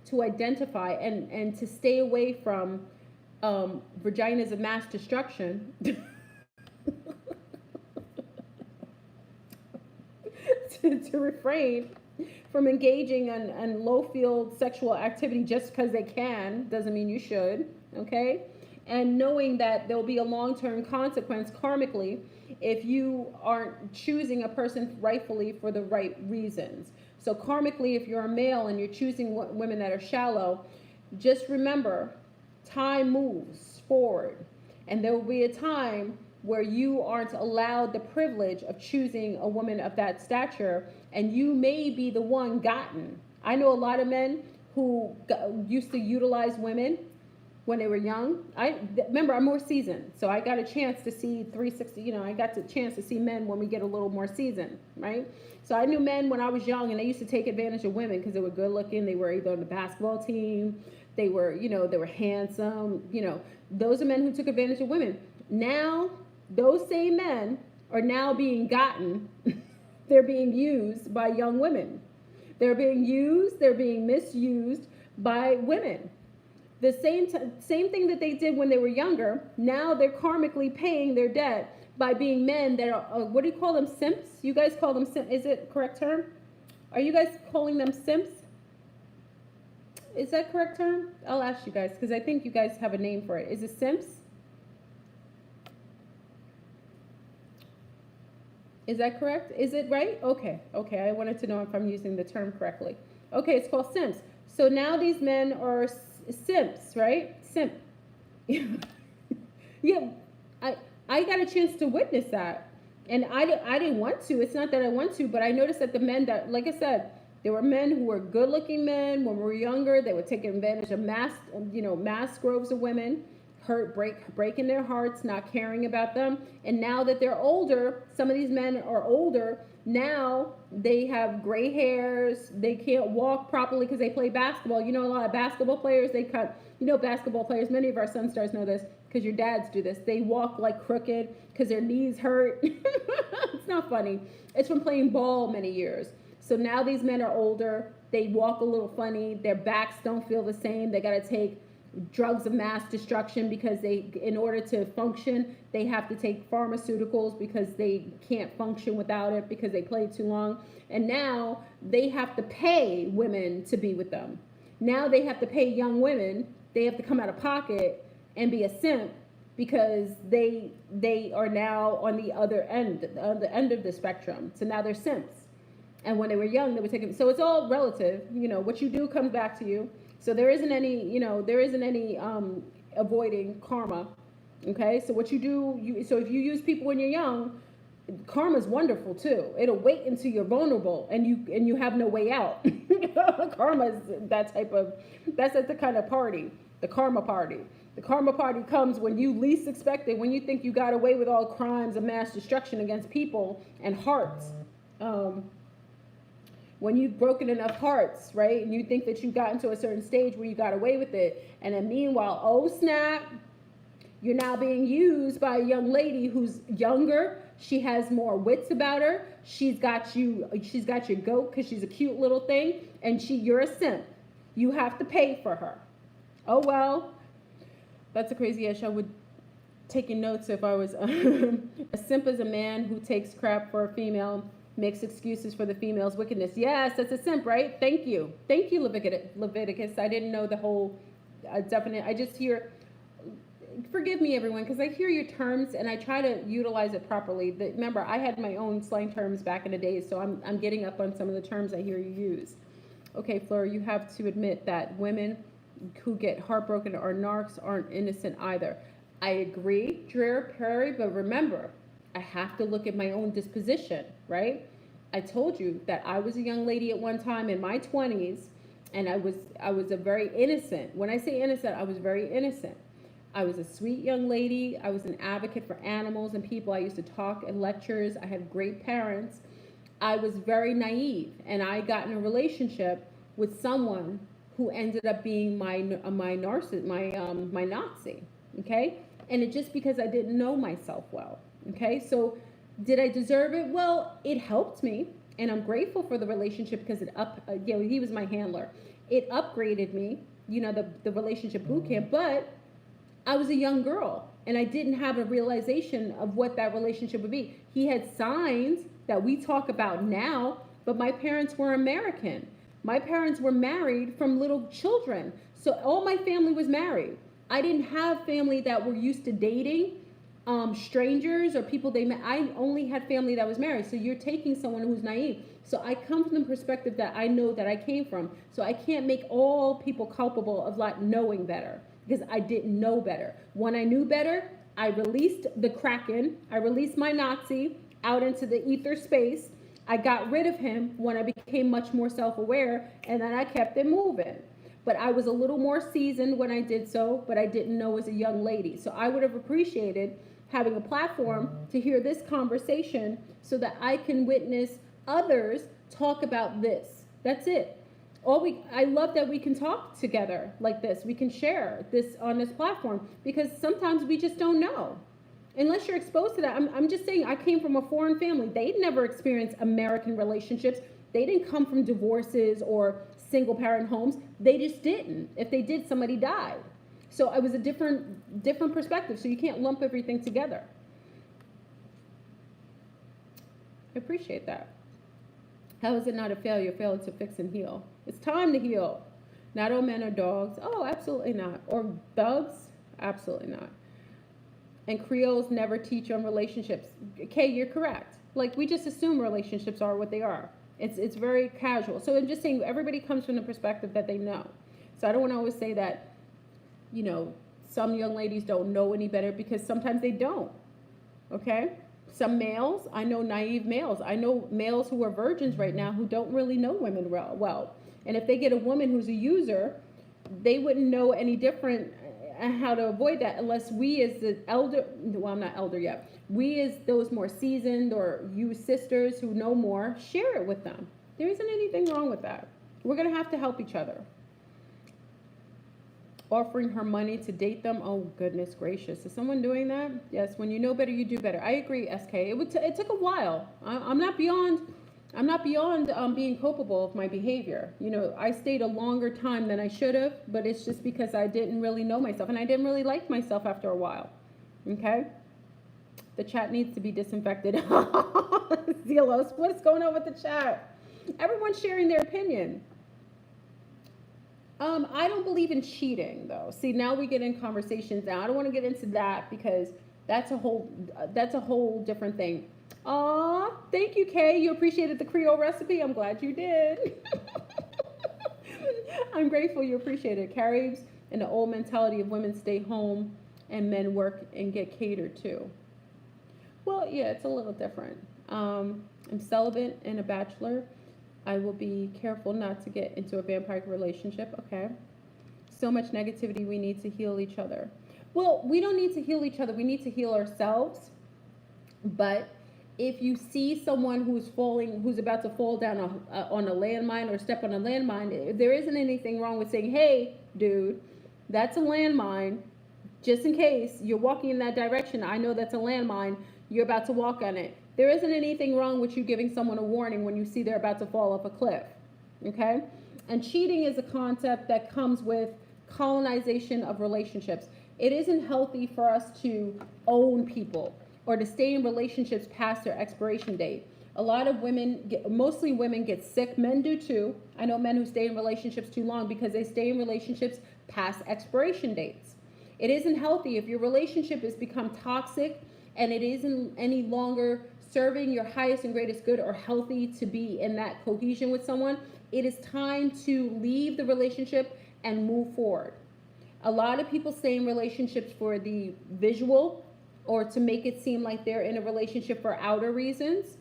[SPEAKER 1] to identify and to stay away from vaginas of mass destruction. to refrain from engaging in low-field sexual activity just because they can, doesn't mean you should, okay? And knowing that there'll be a long-term consequence karmically if you aren't choosing a person rightfully for the right reasons. So karmically, if you're a male and you're choosing women that are shallow, just remember, time moves forward, and there will be a time where you aren't allowed the privilege of choosing a woman of that stature, and you may be the one gotten. I know a lot of men who used to utilize women when they were young. Remember, I'm more seasoned, so I got a chance to see 360, I got the chance to see men when we get a little more seasoned, right? So I knew men when I was young, and they used to take advantage of women because they were good looking, they were either on the basketball team, they were handsome, those are men who took advantage of women. Now, those same men are now being gotten. They're being used by young women. They're being misused by women. The same thing that they did when they were younger, now they're karmically paying their debt by being men that are, what do you call them, simps? You guys call them simps, is it correct term? Are you guys calling them simps? Is that correct term? I'll ask you guys, because I think you guys have a name for it. Is it simps? Is that correct? Is it right? Okay, I wanted to know if I'm using the term correctly. Okay, it's called simps. So now these men are simps, right? Simp. Yeah, I got a chance to witness that. And I didn't want to. It's not that I want to, but I noticed that the men that, like I said, there were men who were good-looking men when we were younger. They would take advantage of mass groves of women, breaking their hearts, not caring about them. And now that they're older, some of these men are older. Now they have gray hairs. They can't walk properly because they play basketball. You know, a lot of basketball players, basketball players, many of our SunStars know this because your dads do this. They walk like crooked because their knees hurt. It's not funny. It's from playing ball many years. So now these men are older. They walk a little funny. Their backs don't feel the same. They got to take drugs of mass destruction because in order to function, they have to take pharmaceuticals because they can't function without it because they played too long. And now they have to pay women to be with them. Now they have to pay young women. They have to come out of pocket and be a simp because they are now on the end of the spectrum. So now they're simps. And when they were young, they were taking. So it's all relative. You know, what you do comes back to you. So there isn't any avoiding karma. Okay. So what you do, so if you use people when you're young, karma's wonderful too. It'll wait until you're vulnerable and you have no way out. Karma's that's the kind of party, the karma party. The karma party comes when you least expect it, when you think you got away with all crimes of mass destruction against people and hearts. When you've broken enough hearts, right? And you think that you got into a certain stage where you got away with it. And then meanwhile, oh snap, you're now being used by a young lady who's younger. She has more wits about her. She's got your goat because she's a cute little thing. And you're a simp. You have to pay for her. Oh, well, that's a crazy issue. I would taking notes if I was a simp is a man who takes crap for a female, makes excuses for the female's wickedness. Yes, that's a simp, right? Thank you, Leviticus. I didn't know the whole definite. I just hear. Forgive me, everyone, because I hear your terms and I try to utilize it properly. Remember, I had my own slang terms back in the day, so I'm getting up on some of the terms I hear you use. Okay, Fleur, you have to admit that women who get heartbroken or narcs aren't innocent either. I agree, Dreer Perry, but remember, I have to look at my own disposition, right? I told you that I was a young lady at one time in my 20s, and I was a very innocent. When I say innocent, I was very innocent. I was a sweet young lady. I was an advocate for animals and people. I used to talk in lectures. I had great parents. I was very naive, and I got in a relationship with someone who ended up being my narcissist, my Nazi. Okay, and it just because I didn't know myself well. Okay, so did I deserve it? Well, it helped me, and I'm grateful for the relationship because he was my handler. It upgraded me, the relationship boot camp, but I was a young girl and I didn't have a realization of what that relationship would be. He had signs that we talk about now, but my parents were American. My parents were married from little children. So all my family was married. I didn't have family that were used to dating strangers or people they met. I only had family that was married. So you're taking someone who's naive. So I come from the perspective that I know that I came from. So I can't make all people culpable of not knowing better, because I didn't know better. When I knew better, I released the Kraken. I released my Nazi out into the ether space. I got rid of him when I became much more self-aware, and then I kept it moving. But I was a little more seasoned when I did so, but I didn't know as a young lady. So I would have appreciated having a platform to hear this conversation so that I can witness others talk about this. That's it. I love that we can talk together like this. We can share this on this platform because sometimes we just don't know. Unless you're exposed to that. I'm just saying, I came from a foreign family. They'd never experienced American relationships. They didn't come from divorces or single parent homes. They just didn't. If they did, somebody died. So it was a different perspective. So you can't lump everything together. I appreciate that. How is it not a failure? Failure to fix and heal. It's time to heal. Not all men are dogs. Oh, absolutely not. Or thugs? Absolutely not. And Creoles never teach on relationships. Okay, you're correct. Like, we just assume relationships are what they are. It's very casual. So I'm just saying everybody comes from the perspective that they know. So I don't want to always say that, you know, some young ladies don't know any better, because sometimes they don't. Okay? Some males, I know naive males. I know males who are virgins right now who don't really know women well. And if they get a woman who's a user, they wouldn't know any different how to avoid that, unless we as the elder, well, I'm not elder yet, we as those more seasoned, or you sisters who know more, share it with them. There isn't anything wrong with that. We're going to have to help each other. Offering her money to date them. Oh, goodness gracious. Is someone doing that? Yes, when you know better, you do better. I agree, SK. It took a while. I'm not beyond being culpable of my behavior. You know, I stayed a longer time than I should have, but it's just because I didn't really know myself, and I didn't really like myself after a while. Okay? The chat needs to be disinfected. Zelos, what's going on with the chat? Everyone's sharing their opinion. I don't believe in cheating, though. See, now we get in conversations. Now I don't want to get into that, because that's a whole different thing. Aw, thank you, Kay. You appreciated the Creole recipe. I'm glad you did. I'm grateful you appreciated it. Carries in the old mentality of women stay home and men work and get catered to. Well, yeah, it's a little different. I'm celibate and a bachelor. I will be careful not to get into a vampire relationship. Okay. So much negativity. We need to heal each other. Well, we don't need to heal each other. We need to heal ourselves. But if you see someone who's about to fall down on a landmine, or step on a landmine, there isn't anything wrong with saying, hey, dude, that's a landmine. Just in case you're walking in that direction, I know that's a landmine. You're about to walk on it. There isn't anything wrong with you giving someone a warning when you see they're about to fall off a cliff. Okay? And cheating is a concept that comes with colonization of relationships. It isn't healthy for us to own people or to stay in relationships past their expiration date. A lot of women, mostly women, get sick. Men do too. I know men who stay in relationships too long because they stay in relationships past expiration dates. It isn't healthy if your relationship has become toxic and it isn't any longer serving your highest and greatest good or healthy to be in that cohesion with someone. It is time to leave the relationship and move forward. A lot of people stay in relationships for the visual, or to make it seem like they're in a relationship for outer reasons.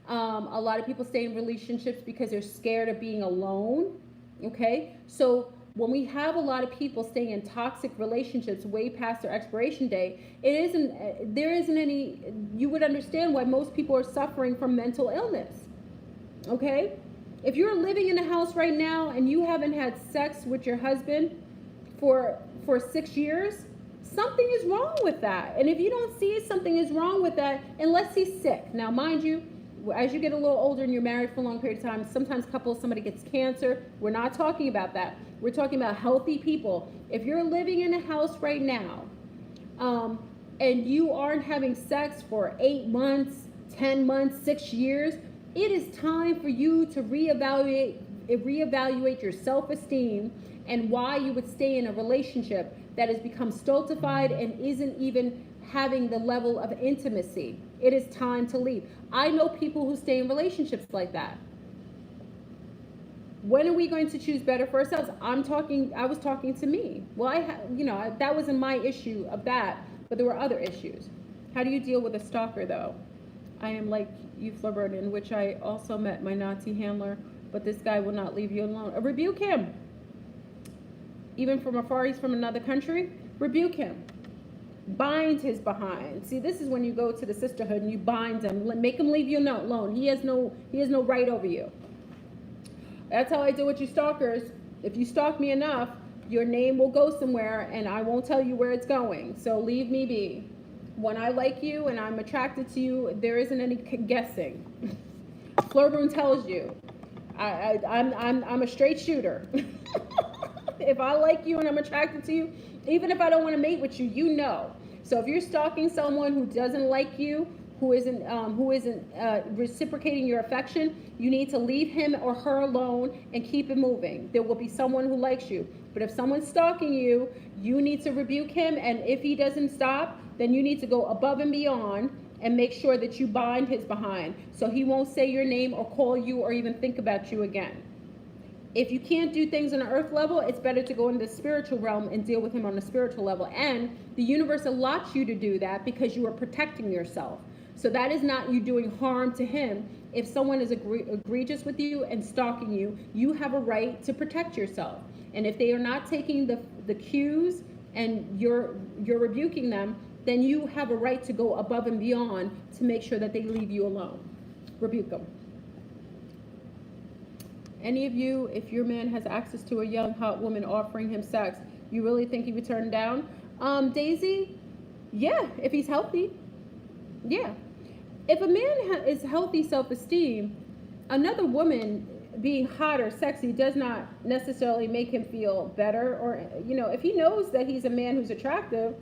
[SPEAKER 1] A lot of people stay in relationships because they're scared of being alone. Okay, so when we have a lot of people staying in toxic relationships way past their expiration date, there isn't any, you would understand why most people are suffering from mental illness. Okay, if you're living in a house right now and you haven't had sex with your husband for 6 years, something is wrong with that. And if you don't see something is wrong with that, unless he's sick. Now, mind you, as you get a little older and you're married for a long period of time, sometimes somebody gets cancer. We're not talking about that. We're talking about healthy people. If you're living in a house right now, and you aren't having sex for 8 months, 10 months, 6 years, it is time for you to reevaluate your self-esteem and why you would stay in a relationship that has become stultified and isn't even having the level of intimacy. It is time to leave. I know people who stay in relationships like that. When are we going to choose better for ourselves? I was talking to me. Well, that wasn't my issue of that, but there were other issues. How do you deal with a stalker, though? I am like you, Flubber, in which I also met my Nazi handler, but this guy will not leave you alone. Rebuke him. Even from afar, he's from another country. Rebuke him. Bind his behind. See, this is when you go to the sisterhood and you bind him, make him leave you alone. He has no right over you. That's how I deal with you stalkers. If you stalk me enough, your name will go somewhere and I won't tell you where it's going. So leave me be. When I like you and I'm attracted to you, there isn't any guessing. Flirboon tells you, I'm a straight shooter. If I like you and I'm attracted to you, Even if I don't want to mate with you, you know. So if you're stalking someone who doesn't like you, who isn't reciprocating your affection, you need to leave him or her alone and keep it moving. There will be someone who likes you. But if someone's stalking you, you need to rebuke him, and if he doesn't stop, then you need to go above and beyond and make sure that you bind his behind so he won't say your name or call you or even think about you again. If you can't do things on an earth level, it's better to go into the spiritual realm and deal with him on the spiritual level. And the universe allots you to do that because you are protecting yourself. So that is not you doing harm to him. If someone is egregious with you and stalking you, you have a right to protect yourself. And if they are not taking the cues and you're rebuking them, then you have a right to go above and beyond to make sure that they leave you alone. Rebuke them. Any of you, if your man has access to a young, hot woman offering him sex, you really think he would turn down? Daisy, yeah, if he's healthy. Yeah. If a man is healthy self-esteem, another woman being hot or sexy does not necessarily make him feel better. Or, if he knows that he's a man who's attractive,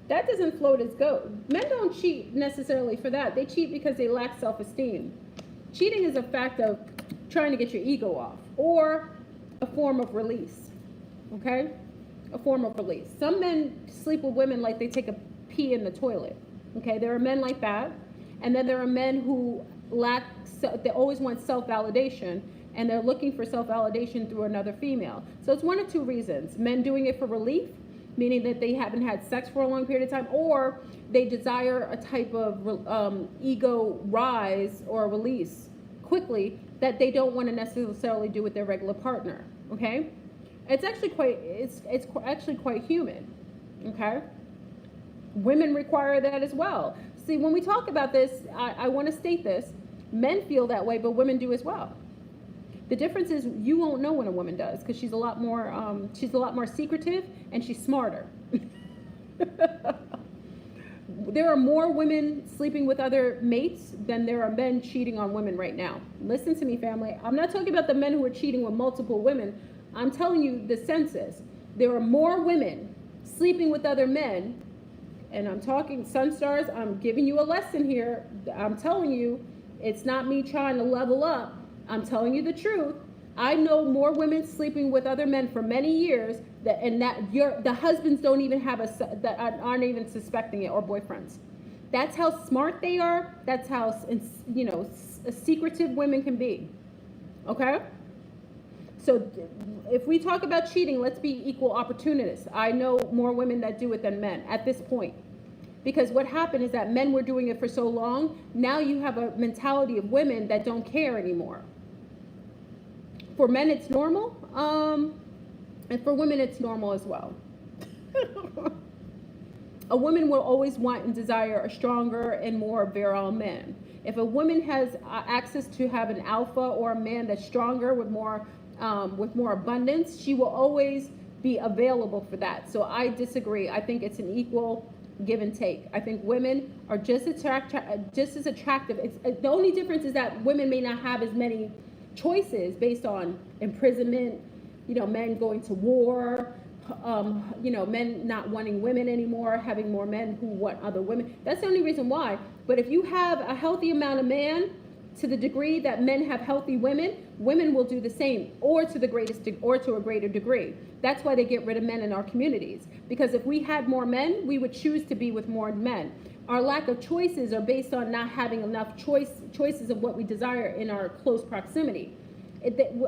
[SPEAKER 1] that doesn't float his goat. Men don't cheat necessarily for that. They cheat because they lack self-esteem. Cheating is a fact of trying to get your ego off, or a form of release. Okay? A form of release. Some men sleep with women like they take a pee in the toilet. Okay? There are men like that. And then there are men who they always want self-validation, and they're looking for self-validation through another female. So it's one of two reasons. Men doing it for relief, meaning that they haven't had sex for a long period of time, or they desire a type of ego rise or release quickly that they don't want to necessarily do with their regular partner. Okay? It's actually quite human. Okay? Women require that as well. See, when we talk about this, I want to state this. Men feel that way, but women do as well. The difference is you won't know when a woman does, because she's a lot more secretive, and she's smarter. There are more women sleeping with other mates than there are men cheating on women right now. Listen to me, family. I'm not talking about the men who are cheating with multiple women. I'm telling you the census. There are more women sleeping with other men. And I'm talking SunStars, I'm giving you a lesson here. I'm telling you, it's not me trying to level up. I'm telling you the truth. I know more women sleeping with other men for many years the husbands don't even have that aren't even suspecting it, or boyfriends. That's how smart they are. That's how secretive women can be. Okay? So if we talk about cheating, let's be equal opportunists. I know more women that do it than men at this point. Because what happened is that men were doing it for so long, now you have a mentality of women that don't care anymore. For men, it's normal, and for women, it's normal as well. A woman will always want and desire a stronger and more virile man. If a woman has access to have an alpha or a man that's stronger with more abundance, she will always be available for that. So I disagree. I think it's an equal give and take. I think women are just as attractive. The only difference is that women may not have as many choices based on imprisonment, men going to war, men not wanting women anymore, having more men who want other women. That's the only reason why. But if you have a healthy amount of man, to the degree that men have healthy women, women will do the same, or to a greater degree. That's why they get rid of men in our communities. Because if we had more men, we would choose to be with more men. Our lack of choices are based on not having enough choices of what we desire in our close proximity.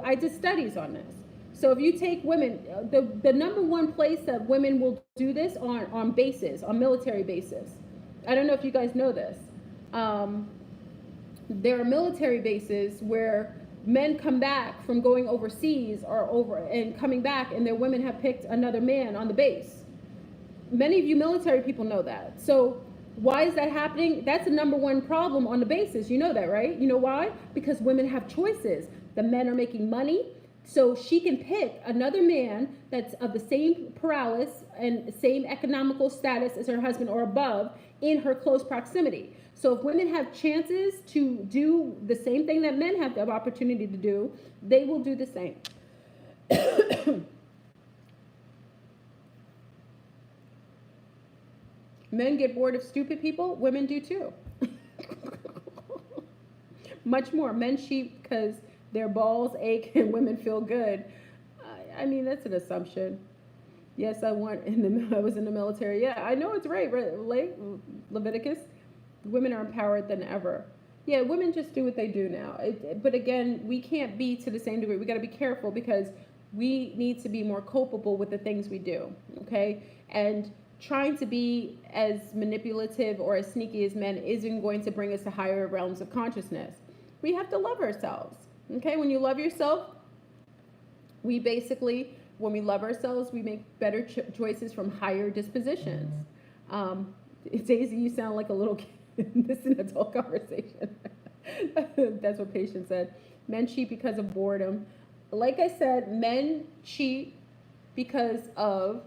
[SPEAKER 1] I did studies on this. So if you take women, the number one place that women will do this on bases, on military bases. I don't know if you guys know this. There are military bases where men come back from going overseas and coming back, and their women have picked another man on the base. Many of you military people know that. So why is that happening? That's the number one problem on the bases. You know that, right? You know why? Because women have choices. The men are making money, so she can pick another man that's of the same paralysis and same economical status as her husband or above in her close proximity. So if women have chances to do the same thing that men have the opportunity to do, they will do the same. Men get bored of stupid people. Women do too. Much more. Men cheat because their balls ache and women feel good. I mean, that's an assumption. Yes, I was in the military. Yeah, I know it's right. Leviticus. Women are empowered than ever. Yeah, women just do what they do now. But again, we can't be to the same degree. We got to be careful because we need to be more culpable with the things we do. Okay, and trying to be as manipulative or as sneaky as men isn't going to bring us to higher realms of consciousness. We have to love ourselves. Okay, when you love yourself, we basically, when we love ourselves, we make better choices from higher dispositions. Daisy, you sound like a little kid. This is an adult conversation. That's what Patience said. Men cheat because of boredom. Like I said, men cheat because of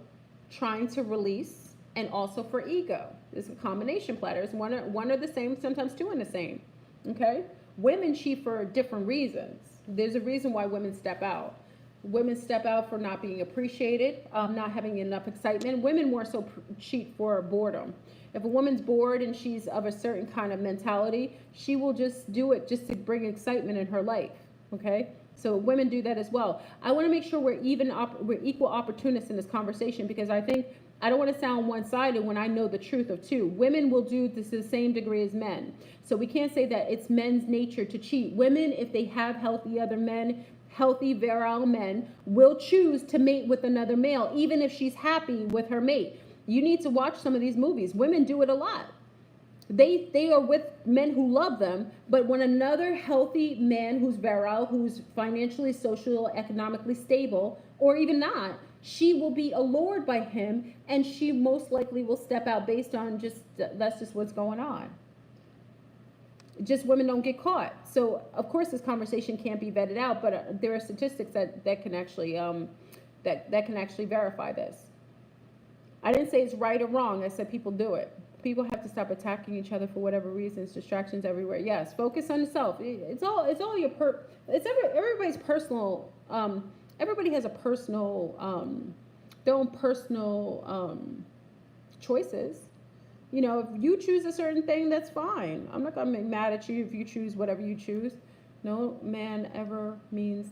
[SPEAKER 1] trying to release and also for ego. It's a combination platters. One are the same, sometimes two are the same. Okay? Women cheat for different reasons. There's a reason why women step out. Women step out for not being appreciated, not having enough excitement. Women more so cheat for boredom. If a woman's bored and she's of a certain kind of mentality, she will just do it just to bring excitement in her life. Okay? So women do that as well. I want to make sure we're equal opportunists in this conversation because I don't want to sound one-sided when I know the truth of two. Women will do this to the same degree as men. So we can't say that it's men's nature to cheat. Women, if they have healthy virile men, will choose to mate with another male, even if she's happy with her mate. You need to watch some of these movies. Women do it a lot. They are with men who love them, but when another healthy man who's virile, who's financially, social, economically stable, or even not, she will be allured by him, and she most likely will step out based on that's just what's going on. Just women don't get caught. So of course this conversation can't be vetted out, but there are statistics that can actually that can actually verify this. I didn't say it's right or wrong. I said people do it. People have to stop attacking each other for whatever reasons. Distractions everywhere. Yes, focus on yourself. It's all your everybody's personal. Everybody has a personal their own personal choices. You know, if you choose a certain thing, that's fine. I'm not gonna be mad at you if you choose whatever you choose. No man ever means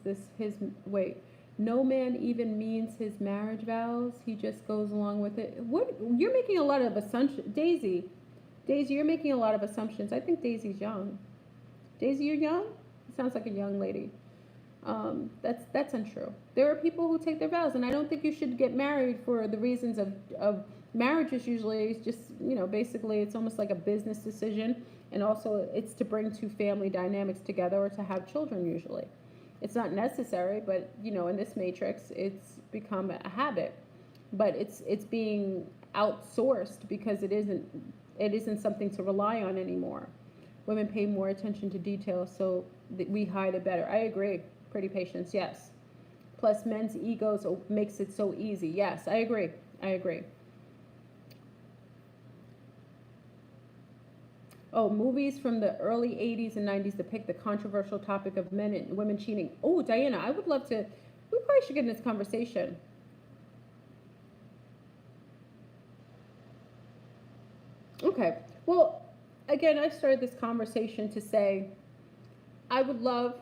[SPEAKER 1] no man even means his marriage vows. He just goes along with it. What? You're making a lot of assumptions. Daisy, you're making a lot of assumptions. I think Daisy's young. Daisy, you're young? Sounds like a young lady. That's untrue. There are people who take their vows, and I don't think you should get married for the reasons of marriage is usually just, basically it's almost like a business decision, and also it's to bring two family dynamics together or to have children usually. It's not necessary, but in this matrix, it's become a habit. But it's being outsourced because it isn't something to rely on anymore. Women pay more attention to details, so that we hide it better. I agree. Pretty Patience, yes. Plus, men's egos makes it so easy. Yes, I agree. Oh, movies from the early 80s and 90s depict the controversial topic of men and women cheating. Oh, Diana, I would love to. We probably should get in this conversation. Okay. Well, again, I started this conversation to say I would love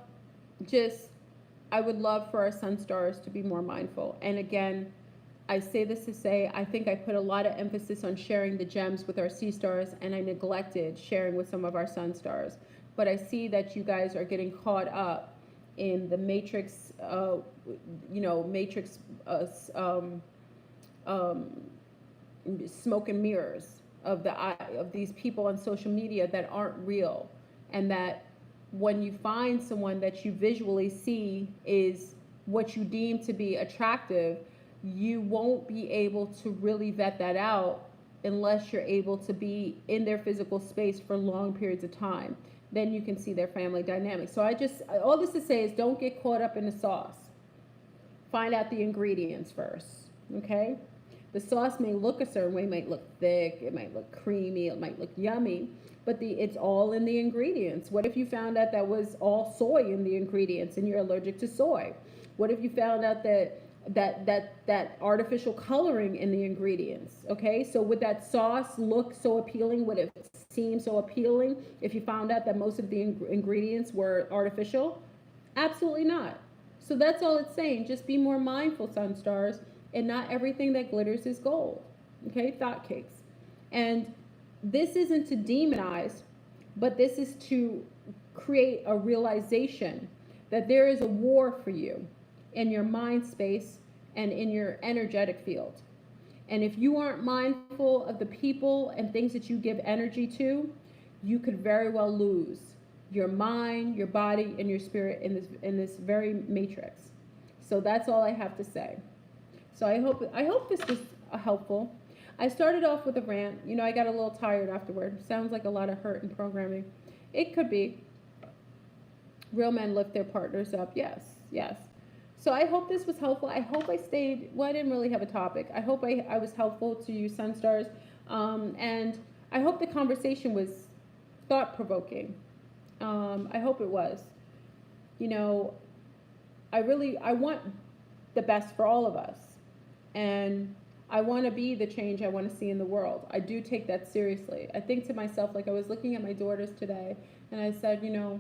[SPEAKER 1] for our SunStars to be more mindful. And again, I say this to say, I think I put a lot of emphasis on sharing the gems with our C-stars, and I neglected sharing with some of our SunStars. But I see that you guys are getting caught up in the matrix, smoke and mirrors of these people on social media that aren't real, and that when you find someone that you visually see is what you deem to be attractive, you won't be able to really vet that out unless you're able to be in their physical space for long periods of time. Then you can see their family dynamics. So all this to say is don't get caught up in the sauce. Find out the ingredients first, okay? The sauce may look a certain way, it might look thick, it might look creamy, it might look yummy, but it's all in the ingredients. What if you found out that was all soy in the ingredients and you're allergic to soy? What if you found out that that artificial coloring in the ingredients. Okay, so would that sauce look so appealing? Would it seem so appealing if you found out that most of the ingredients were artificial? Absolutely not. So that's all it's saying. Just be more mindful, SunStars, and not everything that glitters is gold. Okay, thought cakes. And this isn't to demonize, but this is to create a realization that there is a war for you in your mind space and in your energetic field. And if you aren't mindful of the people and things that you give energy to, you could very well lose your mind, your body, and your spirit in this very matrix. So that's all I have to say. So I hope this was helpful. I started off with a rant. You know, I got a little tired afterward. Sounds like a lot of hurt and programming. It could be. Real men lift their partners up. Yes, yes. So I hope this was helpful. I hope I stayed, well, I didn't really have a topic. I hope I was helpful to you, SunStars. And I hope the conversation was thought-provoking. I hope it was. You know, I want the best for all of us. And I want to be the change I want to see in the world. I do take that seriously. I think to myself, like I was looking at my daughters today, and I said, you know,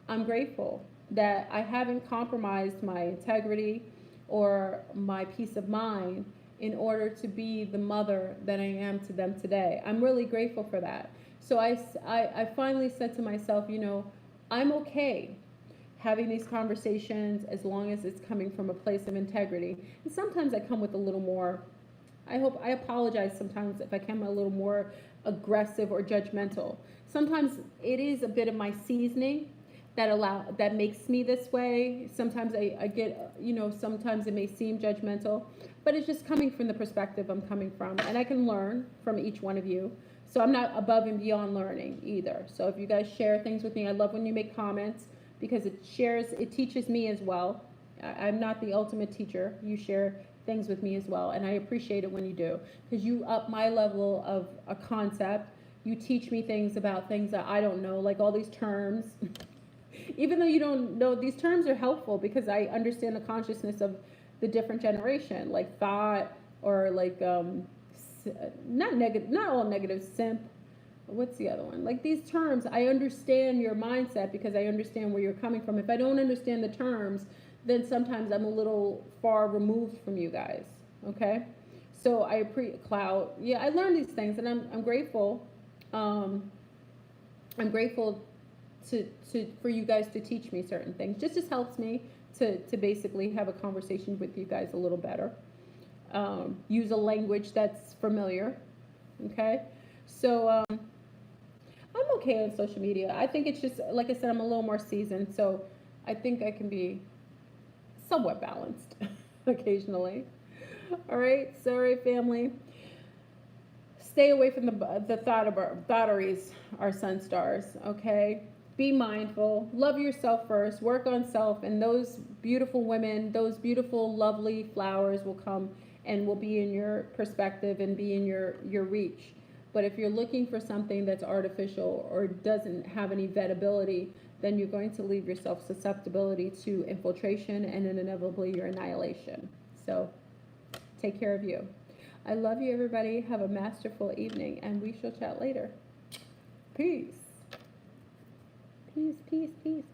[SPEAKER 1] I'm grateful that I haven't compromised my integrity or my peace of mind in order to be the mother that I am to them today. I'm really grateful for that. So I finally said to myself, you know, I'm okay having these conversations as long as it's coming from a place of integrity. And sometimes I come with a little more, I apologize sometimes if I come a little more aggressive or judgmental. Sometimes it is a bit of my seasoning that makes me this way. Sometimes I get, you know, sometimes it may seem judgmental, but it's just coming from the perspective I'm coming from, and I can learn from each one of you. So I'm not above and beyond learning either. So if you guys share things with me, I love when you make comments because it teaches me as well. I'm not the ultimate teacher. You share things with me as well, and I appreciate it when you do, because you up my level of a concept. You teach me things about things that I don't know, like all these terms. Even though you don't know, these terms are helpful because I understand the consciousness of the different generation, like thought, or like not all negative, simp. What's the other one? Like these terms, I understand your mindset because I understand where you're coming from. If I don't understand the terms, then sometimes I'm a little far removed from you guys. Okay, so clout. Yeah, I learned these things, and I'm grateful. I'm grateful for you guys to teach me certain things. Just helps me to basically have a conversation with you guys a little better. Use a language that's familiar. Okay, so I'm okay on social media. I think it's just, like I said, I'm a little more seasoned, so I think I can be somewhat balanced occasionally. All right, sorry family. Stay away from the thotteries, our SunStars, okay? Be mindful, love yourself first, work on self, and those beautiful women, those beautiful, lovely flowers will come and will be in your perspective and be in your reach. But if you're looking for something that's artificial or doesn't have any vetability, then you're going to leave yourself susceptibility to infiltration and then inevitably your annihilation. So take care of you. I love you, everybody. Have a masterful evening, and we shall chat later. Peace. Peace, peace, peace.